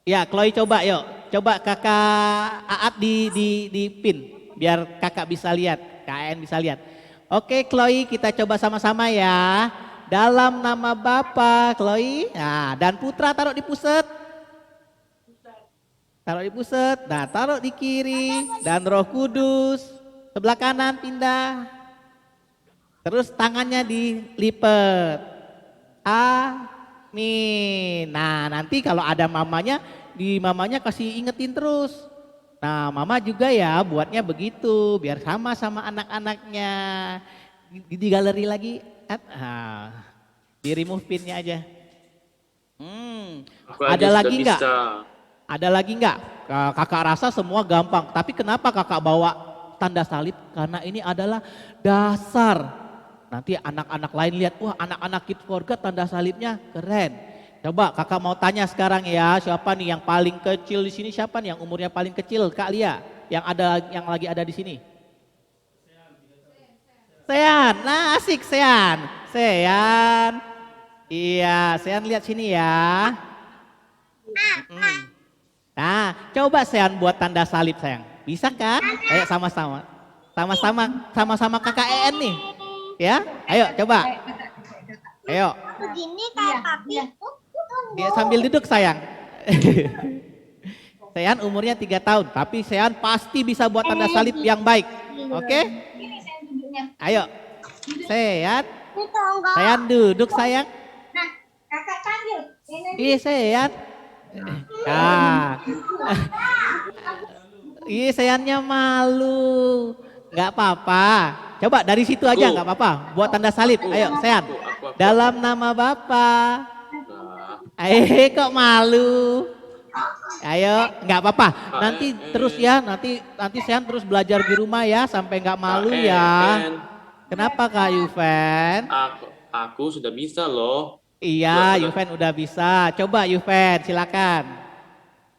Ya, Chloe coba yuk. Coba kakak Aat di pin biar kakak bisa lihat, KN bisa lihat. Oke, Chloe, kita coba sama-sama ya. Dalam nama Bapa, Chloe. Nah, dan Putra taruh di pusat. Taruh di pusat. Nah, taruh di kiri. Dan Roh Kudus sebelah kanan pindah. Terus tangannya dilipat. Amin. Nah, nanti kalau ada mamanya, mamanya kasih ingetin terus. Nah, mama juga ya buatnya begitu, biar sama anak-anaknya. Di galeri lagi, di remove pinnya aja. Ada lagi nggak? Ada lagi nggak? Kakak rasa semua gampang, tapi kenapa kakak bawa tanda salib? Karena ini adalah dasar. Nanti anak-anak lain lihat, wah anak-anak Kids for God tanda salibnya keren. Coba kakak mau tanya sekarang ya, siapa nih yang paling kecil di sini? Siapa nih yang umurnya paling kecil? Kak Lia, yang lagi ada di sini. Sean, nah asik Sean. Iya, Sean lihat sini ya. Nah, coba Sean buat tanda salib sayang. Bisa kan? Ayo sama-sama. Sama-sama kakak EN nih. Ya, ayo coba. Ayo. Begini kayak papi. Dia sambil duduk sayang. Sean umurnya 3 tahun, tapi Sean pasti bisa buat tanda salib yang baik. Oke? Ayo. Sean duduk sayang. Nah, kakak panggil. Iya Sean. Iya Seannya malu. Nggak apa-apa. Coba dari situ aja nggak apa-apa. Buat tanda salib. Ayo Sean. Dalam nama Bapa. Kok malu? Ayo, nggak apa-apa. Nanti terus ya, nanti Sean terus belajar di rumah ya, sampai nggak malu ya. Kenapa Kak Yuven? Aku sudah bisa loh. Iya, Yuven udah bisa. Coba Yuven, silakan.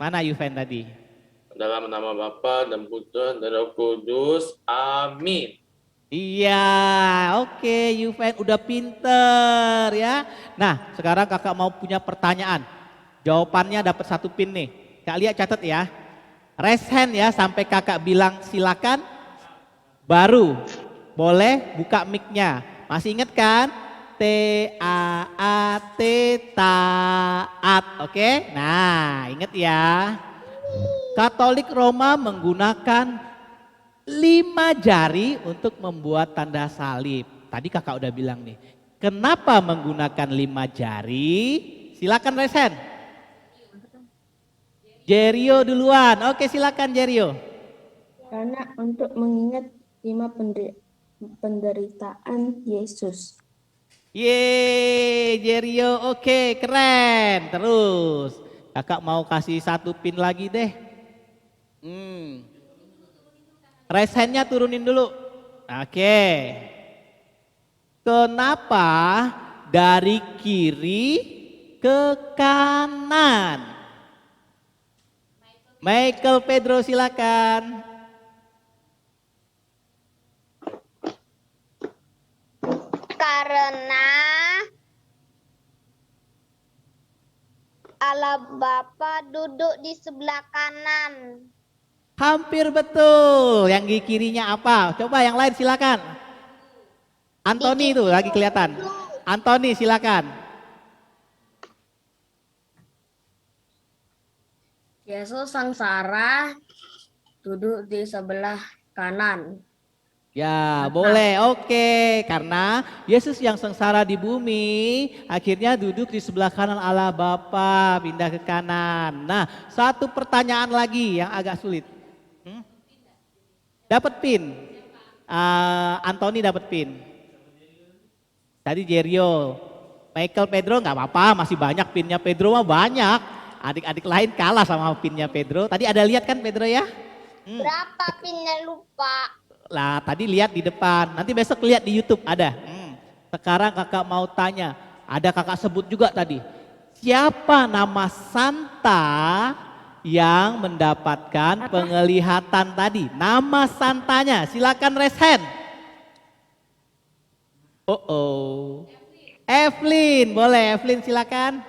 Mana Yuven tadi? Dalam nama Bapa dan Putra dan Roh Kudus. Amin. Iya, oke, Yuven udah pinter ya. Nah, sekarang kakak mau punya pertanyaan. Jawabannya dapat 1 pin nih. Kak Lia catat ya. Raise hand ya sampai kakak bilang silakan. Baru boleh buka mic-nya. Masih ingat kan? T-A-A-T taat. Oke? Nah, ingat ya. Katolik Roma menggunakan 5 jari untuk membuat tanda salib. Tadi kakak udah bilang nih, kenapa menggunakan 5 jari? Silakan raise hand. Jerio duluan. Oke, silakan Jerio. Karena untuk mengingat 5 penderitaan Yesus. Yeay, Jerio, oke, keren. Terus, kakak mau kasih satu pin lagi deh. Raise hand-nya turunin dulu. Oke. Kenapa dari kiri ke kanan? Michael Pedro silakan. Karena Allah Bapa duduk di sebelah kanan. Hampir betul. Yang di kirinya apa? Coba yang lain silakan. Anthony itu lagi kelihatan. Anthony silakan. Yesus sengsara duduk di sebelah kanan. Ya, boleh. Oke, karena Yesus yang sengsara di bumi akhirnya duduk di sebelah kanan Allah Bapa, pindah ke kanan. Nah, satu pertanyaan lagi yang agak sulit. Dapat pin. Anthony dapat pin. Tadi Jerio. Michael Pedro nggak apa-apa, masih banyak pinnya Pedro mah banyak. Adik-adik lain kalah sama pinnya Pedro. Tadi ada lihat kan Pedro ya? Berapa pinnya lupa? Lah tadi lihat di depan, nanti besok lihat di YouTube ada. Sekarang kakak mau tanya, ada kakak sebut juga tadi. Siapa nama Santa yang mendapatkan penglihatan tadi? Nama Santanya, silakan raise hand. Evelyn, boleh Evelyn silakan.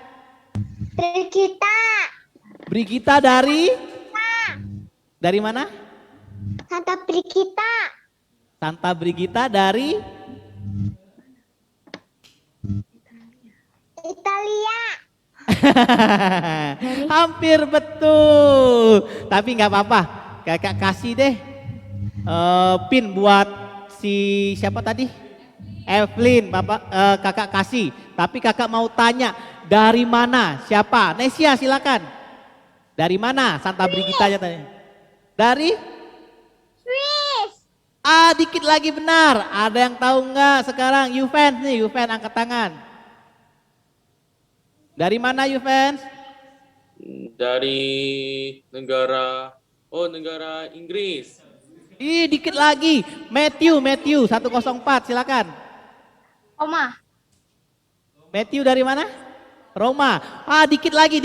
Brigita dari mana? Santa Brigita. Santa Brigita dari Italia. Hampir betul. Tapi nggak apa-apa. Kakak kasih deh pin buat si siapa tadi? Evelyn, kakak kasih. Tapi kakak mau tanya dari mana? Siapa? Nesia silakan. Dari mana Santa Brigitanya tanya? Dari? Swiss. Dikit lagi benar. Ada yang tahu nggak sekarang? Yufens nih, Yufens angkat tangan. Dari mana Yufens? Dari negara Inggris. Dikit lagi. Matthew 104 silakan. Oma. Matthew dari mana? Roma. Dikit lagi.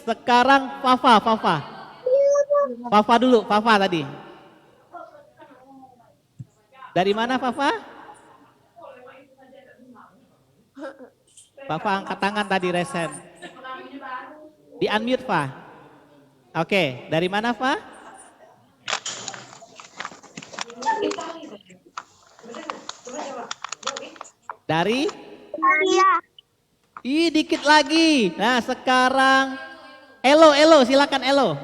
Sekarang Fafa. Fafa dulu, Fafa tadi. Dari mana Fafa? Fafa angkat tangan tadi resen. Di unmute Fa. Oke, dari mana Fa? Dari? Iya. Dikit lagi. Nah sekarang Elo silakan Elo.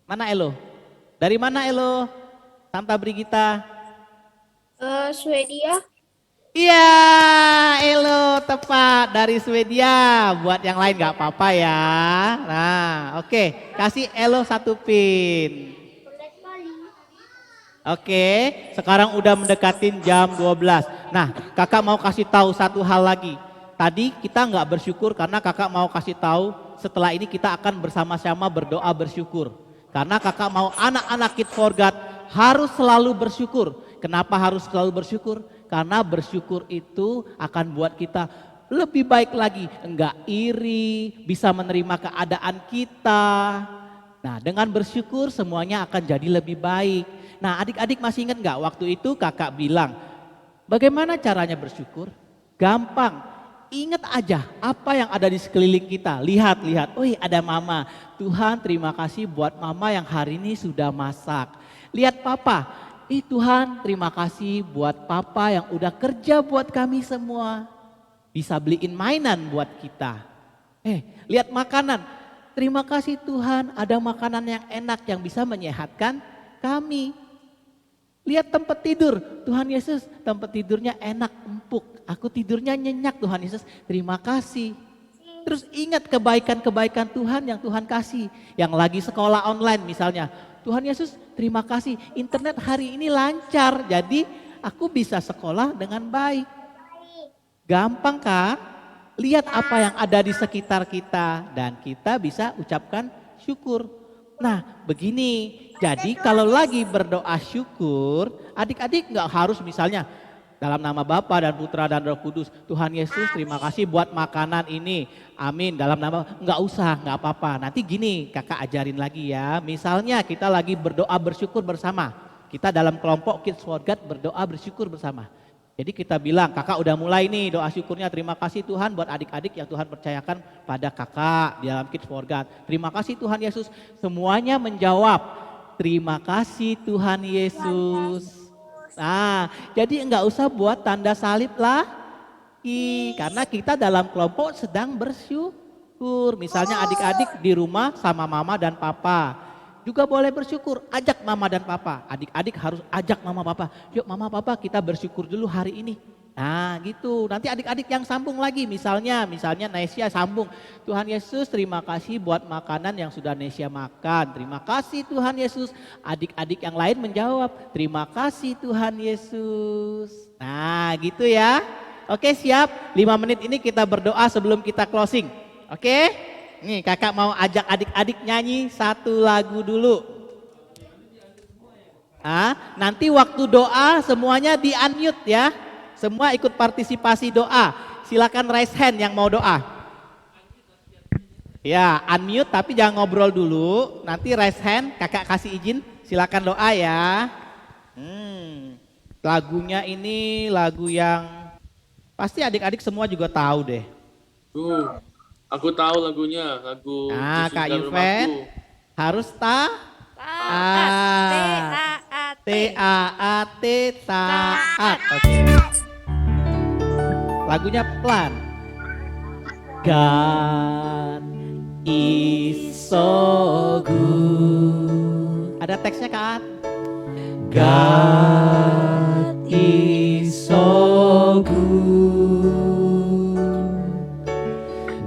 Mana Elo? Dari mana Elo? Santa Brigita? Swedia. Iya, Elo tepat dari Swedia. Buat yang lain nggak apa-apa ya. Nah, oke, kasih Elo satu pin. Oke, sekarang udah mendekatin jam 12. Nah, kakak mau kasih tahu satu hal lagi. Tadi kita nggak bersyukur karena kakak mau kasih tahu setelah ini kita akan bersama-sama berdoa bersyukur. Karena kakak mau anak-anak Kids for God harus selalu bersyukur. Kenapa harus selalu bersyukur? Karena bersyukur itu akan buat kita lebih baik lagi. Enggak iri, bisa menerima keadaan kita. Nah dengan bersyukur semuanya akan jadi lebih baik. Nah adik-adik masih ingat nggak waktu itu kakak bilang, bagaimana caranya bersyukur? Gampang. Ingat aja apa yang ada di sekeliling kita. Lihat, ada mama. Tuhan terima kasih buat mama yang hari ini sudah masak. Lihat papa. Tuhan terima kasih buat papa yang udah kerja buat kami semua. Bisa beliin mainan buat kita. Lihat makanan. Terima kasih Tuhan ada makanan yang enak yang bisa menyehatkan kami. Lihat tempat tidur, Tuhan Yesus tempat tidurnya enak, empuk. Aku tidurnya nyenyak Tuhan Yesus, terima kasih. Terus ingat kebaikan-kebaikan Tuhan yang Tuhan kasih. Yang lagi sekolah online misalnya, Tuhan Yesus terima kasih internet hari ini lancar. Jadi aku bisa sekolah dengan baik. Gampang kan? Lihat apa yang ada di sekitar kita dan kita bisa ucapkan syukur. Nah begini, jadi kalau lagi berdoa syukur, adik-adik nggak harus misalnya dalam nama Bapa dan Putra dan Roh Kudus, Tuhan Yesus terima kasih buat makanan ini, amin, dalam nama, nggak usah, nggak apa-apa. Nanti gini kakak ajarin lagi ya, misalnya kita lagi berdoa bersyukur bersama, kita dalam kelompok Kids for God berdoa bersyukur bersama. Jadi kita bilang, kakak udah mulai nih doa syukurnya, terima kasih Tuhan buat adik-adik yang Tuhan percayakan pada kakak di dalam Kids for God. Terima kasih Tuhan Yesus, semuanya menjawab, terima kasih Tuhan Yesus. Nah, jadi enggak usah buat tanda salib lagi, karena kita dalam kelompok sedang bersyukur. Misalnya adik-adik di rumah sama mama dan papa, juga boleh bersyukur, ajak mama dan papa. Adik-adik harus ajak mama papa. Yuk mama papa kita bersyukur dulu hari ini. Nah gitu, nanti adik-adik yang sambung lagi. Misalnya Nesya sambung. Tuhan Yesus terima kasih buat makanan yang sudah Nesya makan. Terima kasih Tuhan Yesus. Adik-adik yang lain menjawab, terima kasih Tuhan Yesus. Nah gitu ya. Oke siap, 5 menit ini kita berdoa sebelum kita closing. Oke? Nih kakak mau ajak adik-adik nyanyi satu lagu dulu. Nanti waktu doa semuanya di unmute ya. Semua ikut partisipasi doa. Silakan raise hand yang mau doa. Ya unmute tapi jangan ngobrol dulu. Nanti raise hand kakak kasih izin. Silakan doa ya. Lagunya ini lagu yang pasti adik-adik semua juga tahu deh. Aku tahu lagunya, lagu Kak Yesus dalam Yuven Rumahku. harus taat. Taat. Oke. Lagunya pelan. God is so good. Ada teksnya Kak? God is so good.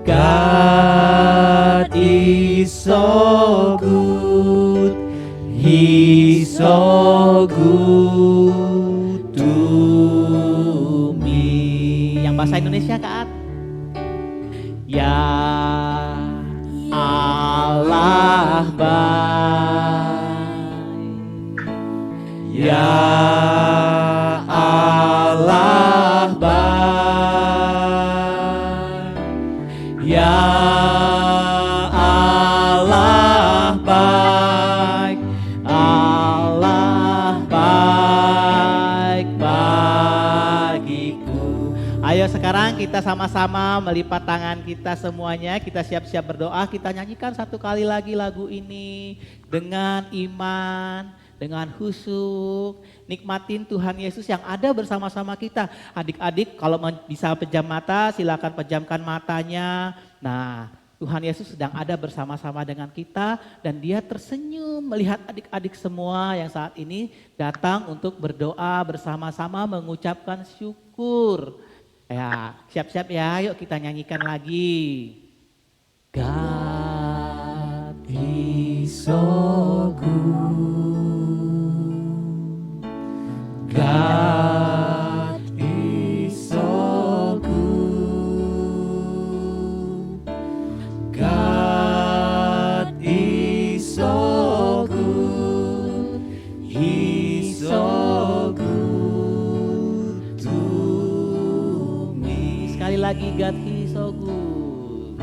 God is so good, He's so good to me. Yang bahasa Indonesia Kak? Ya Allah baik, ya Allah baik, ya Allah baik, Allah baik bagiku. Ayo sekarang kita sama-sama melipat tangan kita semuanya, kita siap-siap berdoa, kita nyanyikan satu kali lagi lagu ini dengan iman, dengan khusyuk, nikmatin Tuhan Yesus yang ada bersama-sama kita. Adik-adik kalau bisa pejam mata, silakan pejamkan matanya. Nah, Tuhan Yesus sedang ada bersama-sama dengan kita dan Dia tersenyum melihat adik-adik semua yang saat ini datang untuk berdoa bersama-sama mengucapkan syukur. Ya, siap-siap ya, yuk kita nyanyikan lagi. God is so good. God is so good. God is so good. He's so good to me. Sekali lagi, God is so good.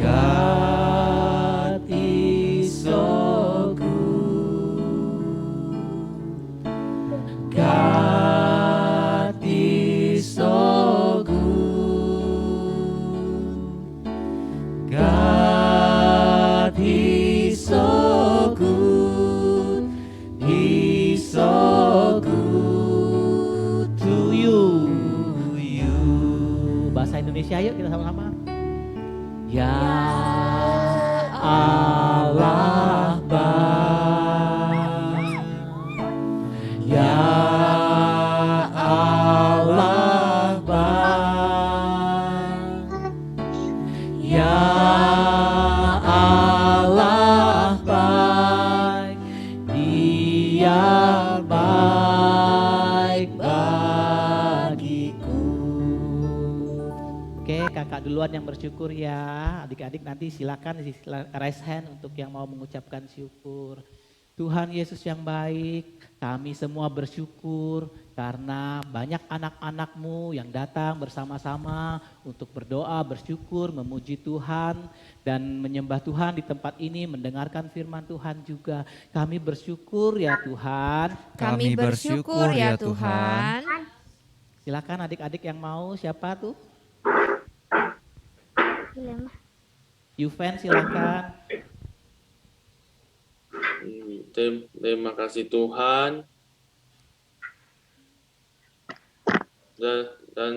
God is so good. God is so good. God is so good. He's so good to you. Bahasa Indonesia yuk kita sama-sama. Ya Allah baik, ya Allah baik, ya Allah baik, Dia baik duluan yang bersyukur ya. Adik-adik nanti silakan raise hand untuk yang mau mengucapkan syukur. Tuhan Yesus yang baik, kami semua bersyukur karena banyak anak-anak-Mu yang datang bersama-sama untuk berdoa, bersyukur, memuji Tuhan dan menyembah Tuhan di tempat ini, mendengarkan firman Tuhan juga. Kami bersyukur ya Tuhan. Kami bersyukur ya Tuhan. Silakan adik-adik yang mau, siapa tuh? Yuven silakan. Terima kasih Tuhan. Dan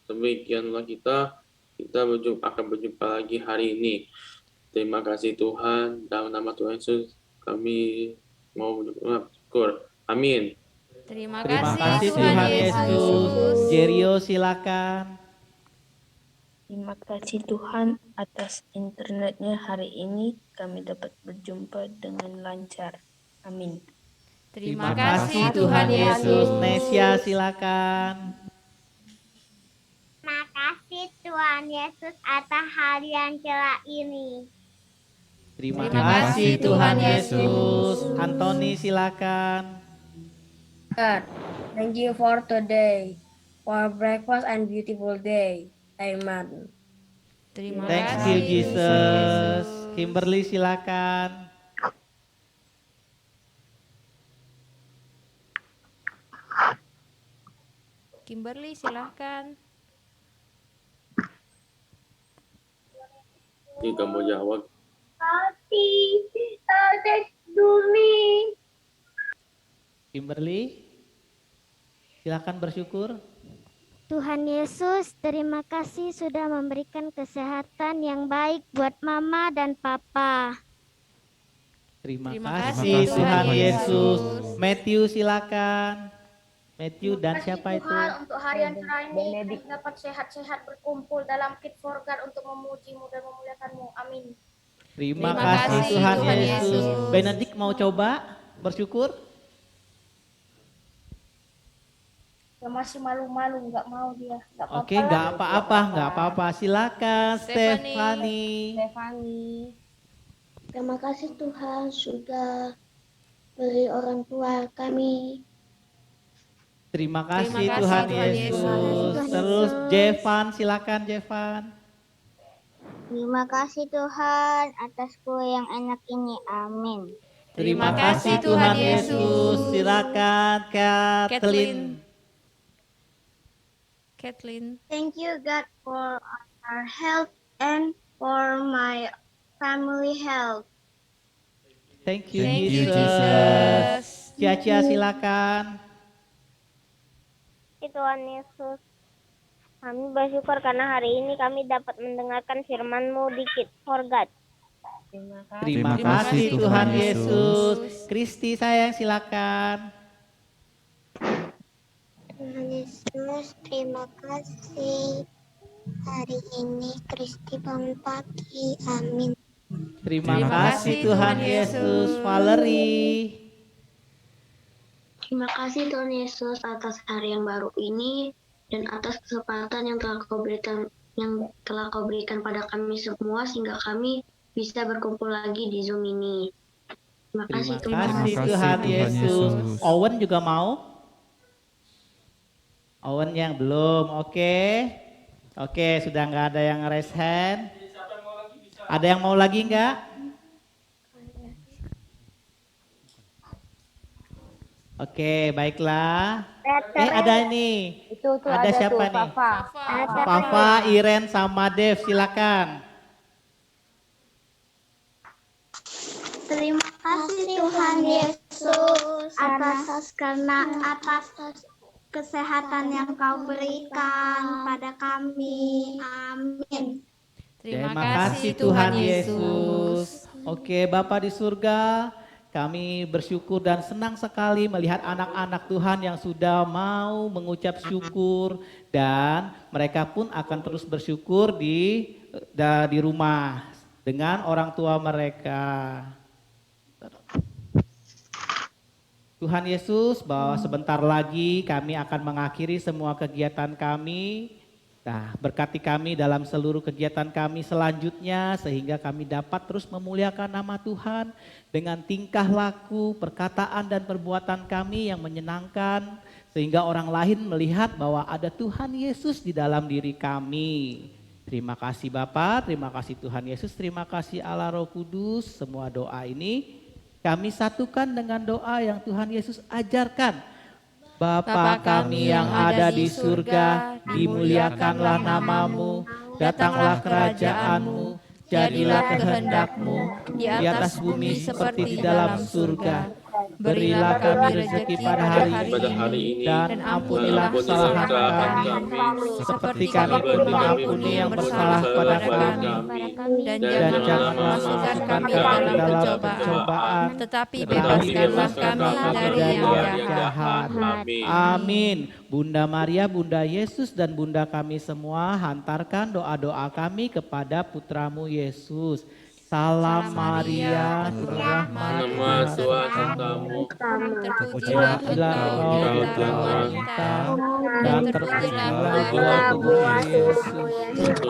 demikianlah kita akan berjumpa lagi hari ini. Terima kasih Tuhan. Dalam nama Tuhan Yesus kami mau bersyukur. Amin. Terima Terima kasih kasih Tuhan Yesus. Jerio silakan. Terima kasih Tuhan atas internetnya hari ini kami dapat berjumpa dengan lancar. Amin. Terima kasih Tuhan Yesus. Nesia silakan. Terima kasih Tuhan Yesus atas hari yang cerah ini. Terima kasih Tuhan Yesus. Antoni silakan. God, thank you for today, for breakfast and beautiful day. Amen. Terima Thank kasih you Jesus. Kimberly silakan. Kimberly silahkan. Jika mau jawab. Kimberly silakan bersyukur. Tuhan Yesus, terima kasih sudah memberikan kesehatan yang baik buat Mama dan Papa. Terima Terima kasih kasih, Tuhan Tuhan Yesus. Yesus. Matthew silakan. Matthew dan siapa itu? Tuhan untuk hari yang cerah ini kami dapat sehat-sehat berkumpul dalam Kid for God untuk memuji-Mu dan memuliakan-Mu. Amin. Terima Terima kasih kasih, Tuhan Tuhan Yesus. Yesus. Benedict mau coba bersyukur? Dia masih malu-malu, nggak mau dia. Nggak apa-apa. Oke, nggak apa-apa, nggak apa-apa. Silakan Stephanie. Stephanie. Terima kasih Tuhan sudah beri orang tua kami. Terima kasih Terima kasih, Tuhan Tuhan Yesus. Yesus. Terus Jevan, silakan Jevan. Terima kasih Tuhan atas kue yang enak ini. Amin. Terima Terima kasih, kasih Tuhan Tuhan Yesus. Yesus. Silakan Kathleen. Kathleen. Thank you God for our health and for my family health. Thank you, Thank you, Jesus. Jesus. Cia-Cia silakan. Tuhan Yesus, kami bersyukur karena hari ini kami dapat mendengarkan firman-Mu di Kid for God. Terima kasih Tuhan Yesus. Kristi sayang silakan. Tuhan Yesus, terima kasih. Hari ini Kristi bangun pagi. Amin. Terima Terima kasih kasih, Tuhan Tuhan Yesus. Yesus. Valerie. Terima kasih Tuhan Yesus atas hari yang baru ini dan atas kesempatan yang telah Kau berikan pada kami semua sehingga kami bisa berkumpul lagi di Zoom ini. Terima kasih Terima Tuhan. kasih Terima kasih, Tuhan Tuhan Yesus. Yesus. Owen juga mau? Owen yang belum, oke. Oke, sudah nggak ada yang raise hand. Ada yang mau lagi nggak? Oke, baiklah. Ada nih. Itu tuh Ada ada siapa tuh, nih? Fafa. Fafa, Iren, sama Dev, silakan. Terima kasih Tuhan Yesus atas kesehatan yang Kau berikan pada kami. Amin. Terima kasih Tuhan Yesus. Oke, Bapa di surga, kami bersyukur dan senang sekali melihat anak-anak Tuhan yang sudah mau mengucap syukur dan mereka pun akan terus bersyukur di rumah dengan orang tua mereka. Tuhan Yesus, bahwa sebentar lagi kami akan mengakhiri semua kegiatan kami Nah, berkati kami dalam seluruh kegiatan kami selanjutnya sehingga kami dapat terus memuliakan nama Tuhan dengan tingkah laku, perkataan dan perbuatan kami yang menyenangkan sehingga orang lain melihat bahwa ada Tuhan Yesus di dalam diri kami. Terima kasih Bapa, terima kasih Tuhan Yesus, terima kasih Allah Roh Kudus. Semua doa ini kami satukan dengan doa yang Tuhan Yesus ajarkan. Bapa kami yang ada di surga, dimuliakanlah namamu, datanglah kerajaanmu, jadilah kehendak-mu di atas bumi seperti di dalam surga. Berilah kami rezeki pada hari ini dan ampunilah kesalahan kami seperti kami pun mengampuni yang bersalah pada kami. Dan janganlah masukkan kami ke dalam pencobaan, tetapi bebaskanlah kami dari yang jahat. Amin. Bunda Maria, Bunda Yesus dan Bunda kami semua, hantarkan doa-doa kami kepada putramu Yesus. Salam Maria, Nama Tuhan sertamu, terpujilah engkau di antara wanita, dan terpujilah buah Yesus.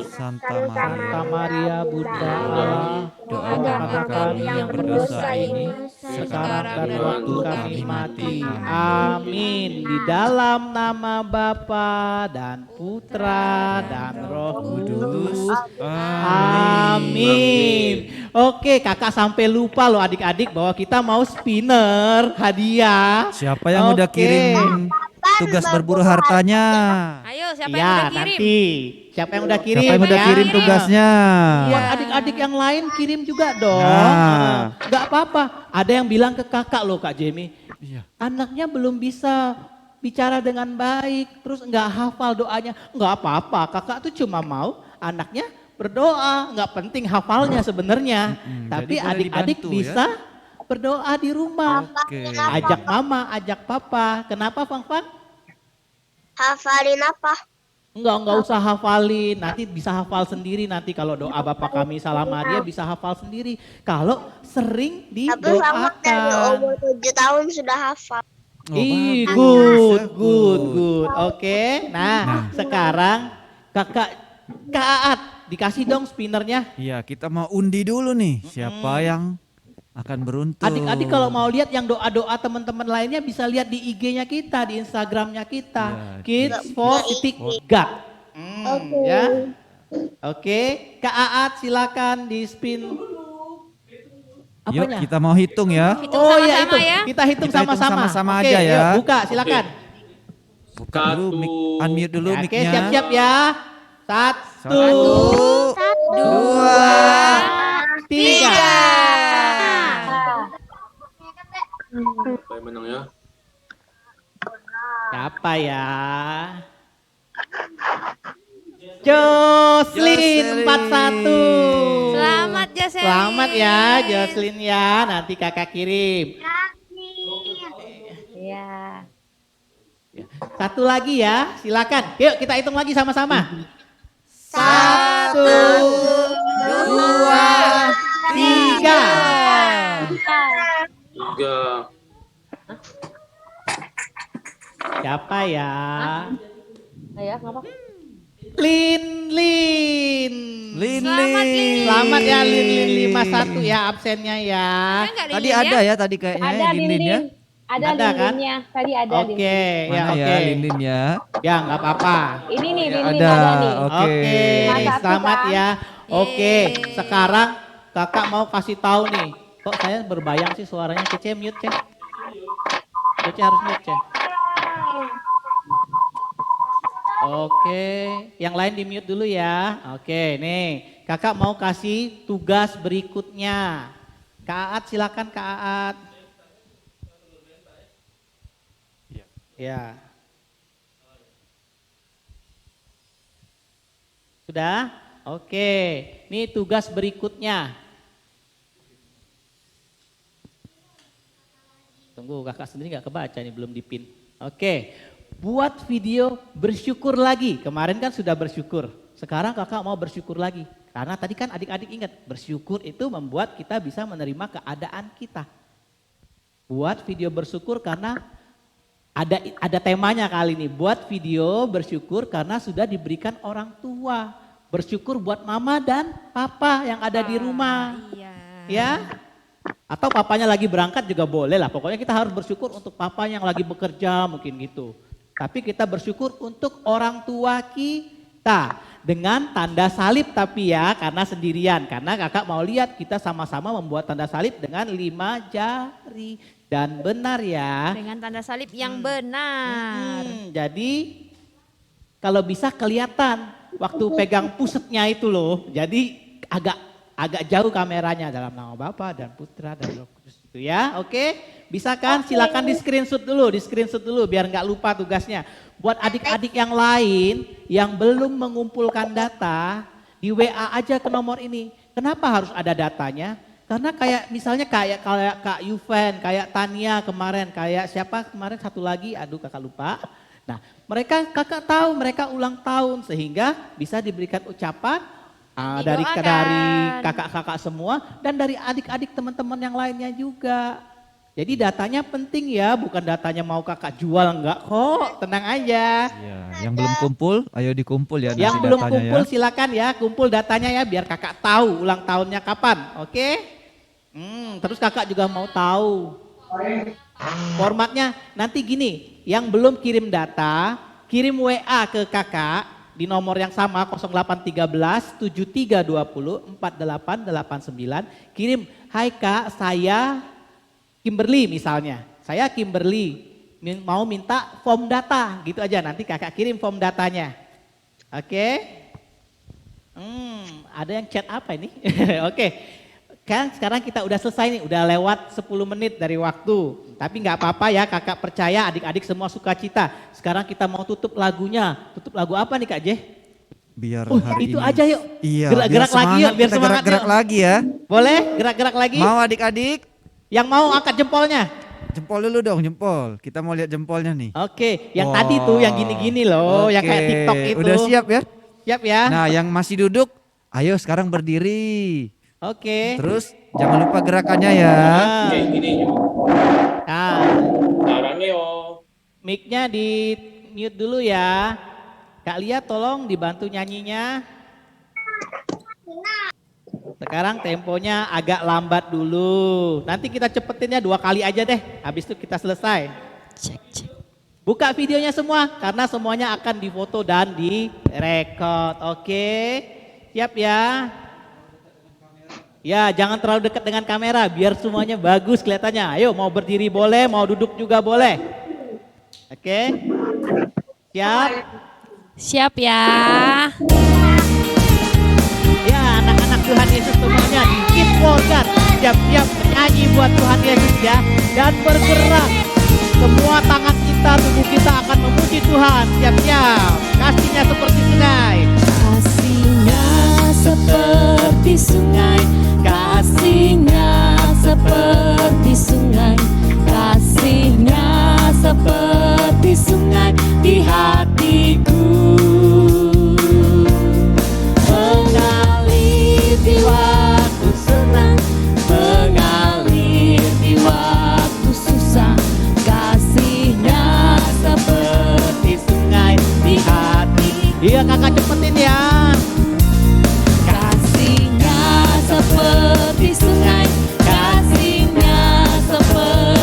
Santa Maria, Bunda Allah, doakanlah kami yang berdosa ini, sekarang dan waktu kami mati. Amin. Di dalam nama Bapa dan Putra dan Roh Kudus. Amin. Oke, kakak sampai lupa loh adik-adik bahwa kita mau spinner hadiah. Siapa yang udah kirim tugas berburu hartanya? Ayo, siapa yang Ya, udah kirim? nanti. Siapa yang udah kirim? Siapa yang udah ya? kirim tugasnya? Buat adik-adik yang lain kirim juga dong. Nah. Gak apa-apa. Ada yang bilang ke kakak loh Kak Jamie. Iya. Anaknya belum bisa bicara dengan baik. Terus nggak hafal doanya. Nggak apa-apa. Kakak tuh cuma mau anaknya berdoa. Nggak penting hafalnya sebenarnya. Tapi jadi boleh adik-adik dibantu, bisa berdoa di rumah. Oke. Ajak mama, ajak papa. Kenapa Fang-Fang? Hafalin apa? Enggak usah hafalin, nanti bisa hafal sendiri nanti kalau doa Bapa kami Salam Maria bisa hafal sendiri. Kalau sering Tapi sama dari didoakan. umur 7 tahun sudah hafal. Ih, bagus, good. Oke, nah sekarang Kak Aat dikasih dong spinnernya. Iya, kita mau undi dulu nih. Siapa yang akan beruntung? Adik-adik kalau mau lihat yang doa-doa teman-teman lainnya bisa lihat di IG-nya kita, di Instagramnya kita. Ya, Kids for Titik God. Ya. Oke, Kak Aat silakan di spin. Yuk, Apanya? kita mau hitung ya. Hitung Oh iya sama-sama itu, ya. kita hitung Kita hitung sama-sama. sama-sama Oke, aja ya. yuk, buka silakan. Buka dulu, unmute dulu Ya, oke, mic-nya. siap-siap ya. Satu, dua, tiga. Siapa yang menang ya? Siapa ya? Jocelyn 41. Selamat Jocelyn. Selamat ya Jocelyn ya. Nanti kakak kirim. Iya. Satu lagi ya, silakan. Yuk kita hitung lagi sama-sama. 1, 2, 3. 3. Siapa ya? Ayo, ngapa? Lin. Selamat, Lin. Selamat ya Lin 51 ya absennya ya. Enggak Tadi ada ya tadi kayaknya Ada Lin ya. Ada Ada kan? linlinnya. Tadi ada Oke, ya Mana oke. ya Lin ya? Ya nggak apa-apa. Ini nih, Ya, linlin ada. ada nih. Oke. Satu, Selamat kan? ya. Oke, Yeay. sekarang kakak mau kasih tahu nih. Kok saya berbayang sih suaranya? Cece mute, Cece. Cece harus mute, Cece. Oke, yang lain di mute dulu ya. Oke, nih kakak mau kasih tugas berikutnya. Kak Aat silakan Kak Aat. Ya. Sudah? Oke, ini tugas berikutnya. Tunggu kakak sendiri nggak kebaca nih belum dipin. Oke, buat video bersyukur lagi. Kemarin kan sudah bersyukur. Sekarang kakak mau bersyukur lagi. Karena tadi kan adik-adik ingat bersyukur itu membuat kita bisa menerima keadaan kita. Buat video bersyukur karena Ada temanya kali ini, buat video bersyukur karena sudah diberikan orang tua. Bersyukur buat mama dan papa yang ada di rumah. Iya. Ya. Atau papanya lagi berangkat juga boleh lah. Pokoknya kita harus bersyukur untuk papa yang lagi bekerja mungkin gitu. Tapi kita bersyukur untuk orang tua kita. Dengan tanda salib tapi ya, karena sendirian. Karena kakak mau lihat kita sama-sama membuat tanda salib dengan 5 jari. Dan benar ya. Dengan tanda salib yang benar. Jadi kalau bisa kelihatan waktu pegang pusetnya itu loh. Jadi agak jauh kameranya dalam nama Bapa dan Putra dan Roh Kudus itu ya. Oke, bisa kan? Silakan di screenshot dulu biar nggak lupa tugasnya. Buat adik-adik yang lain yang belum mengumpulkan data, di WA aja ke nomor ini. Kenapa harus ada datanya? Karena kayak misalnya kayak Kak Yuven, kayak Tania kemarin, kayak siapa kemarin satu lagi, aduh kakak lupa. Nah, kakak tahu mereka ulang tahun sehingga bisa diberikan ucapan dari kakak-kakak semua dan dari adik-adik teman-teman yang lainnya juga. Jadi datanya penting ya, bukan datanya mau kakak jual enggak kok, tenang aja. Ya, yang belum kumpul, ayo dikumpul ya. Yang belum kumpul ya. Silakan ya, kumpul datanya ya biar kakak tahu ulang tahunnya kapan, oke? Terus kakak juga mau tahu. Formatnya nanti gini, yang belum kirim data, kirim WA ke kakak di nomor yang sama 0813 7320 4889. Kirim, hai kak saya Kimberly misalnya, saya Kimberly mau minta form data gitu aja, nanti kakak kirim form datanya. Oke? Ada yang chat apa ini? Oke. Kan sekarang kita udah selesai nih, udah lewat 10 menit dari waktu. Tapi nggak apa-apa ya, kakak percaya adik-adik semua sukacita. Sekarang kita mau tutup lagunya. Tutup lagu apa nih Kak Jeh? Biar hari itu ini. aja yuk. Iya, gerak-gerak lagi yuk, biar semangat gerak-gerak lagi ya. Boleh gerak-gerak lagi? Mau adik-adik? Yang mau angkat jempolnya. Jempol dulu dong, jempol. Kita mau lihat jempolnya nih. Oke, yang tadi tuh yang gini-gini loh, yang kayak TikTok itu. Udah siap ya? Siap ya. Nah, yang masih duduk, ayo sekarang berdiri. Oke. Terus jangan lupa gerakannya ya. Gini. Nah, Caranya yo. mic-nya di mute dulu ya. Kak Lia tolong dibantu nyanyinya. Sekarang temponya agak lambat dulu. Nanti kita cepetinnya 2 kali aja deh. Habis itu kita selesai. Cek. Buka videonya semua karena semuanya akan difoto dan direkod. Oke. Siap ya? Ya, jangan terlalu dekat dengan kamera biar semuanya bagus kelihatannya. Ayo, mau berdiri boleh, mau duduk juga boleh. Oke. Siap? Siap ya. Ya, anak-anak Tuhan Yesus semuanya di Kids Forgat siap-siap menyanyi buat Tuhan Yesus ya. Dan bergerak. Semua tangan kita, tubuh kita akan memuji Tuhan. Siap-siap. Kasihnya seperti sungai. Kasihnya seperti sungai, kasihnya seperti sungai, kasihnya seperti sungai di hatiku, mengalir di waktu senang, mengalir di waktu susah, kasihnya seperti sungai di hati. Iya kakak cepetin ya. Kasihnya seperti sungai, kasihnya seperti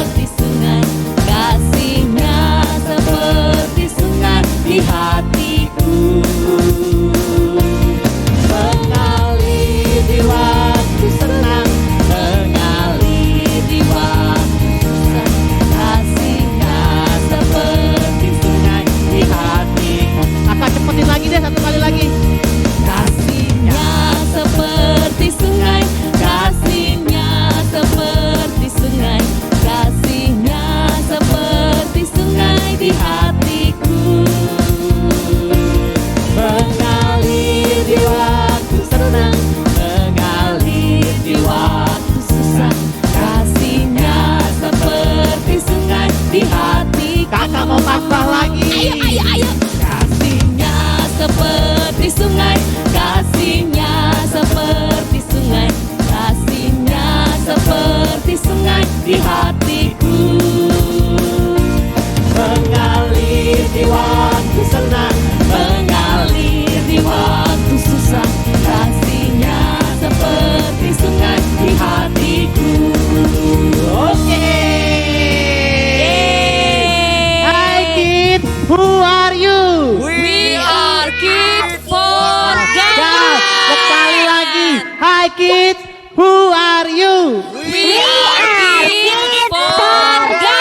kids, who are you? We are Kids for God.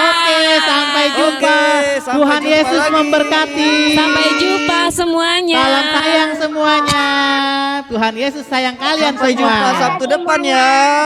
Oke, sampai jumpa. Oke, sampai Tuhan jumpa Yesus lagi. memberkati. Sampai jumpa semuanya. Salam sayang semuanya. Tuhan Yesus sayang kalian Sampai semua. jumpa Sabtu depan ya.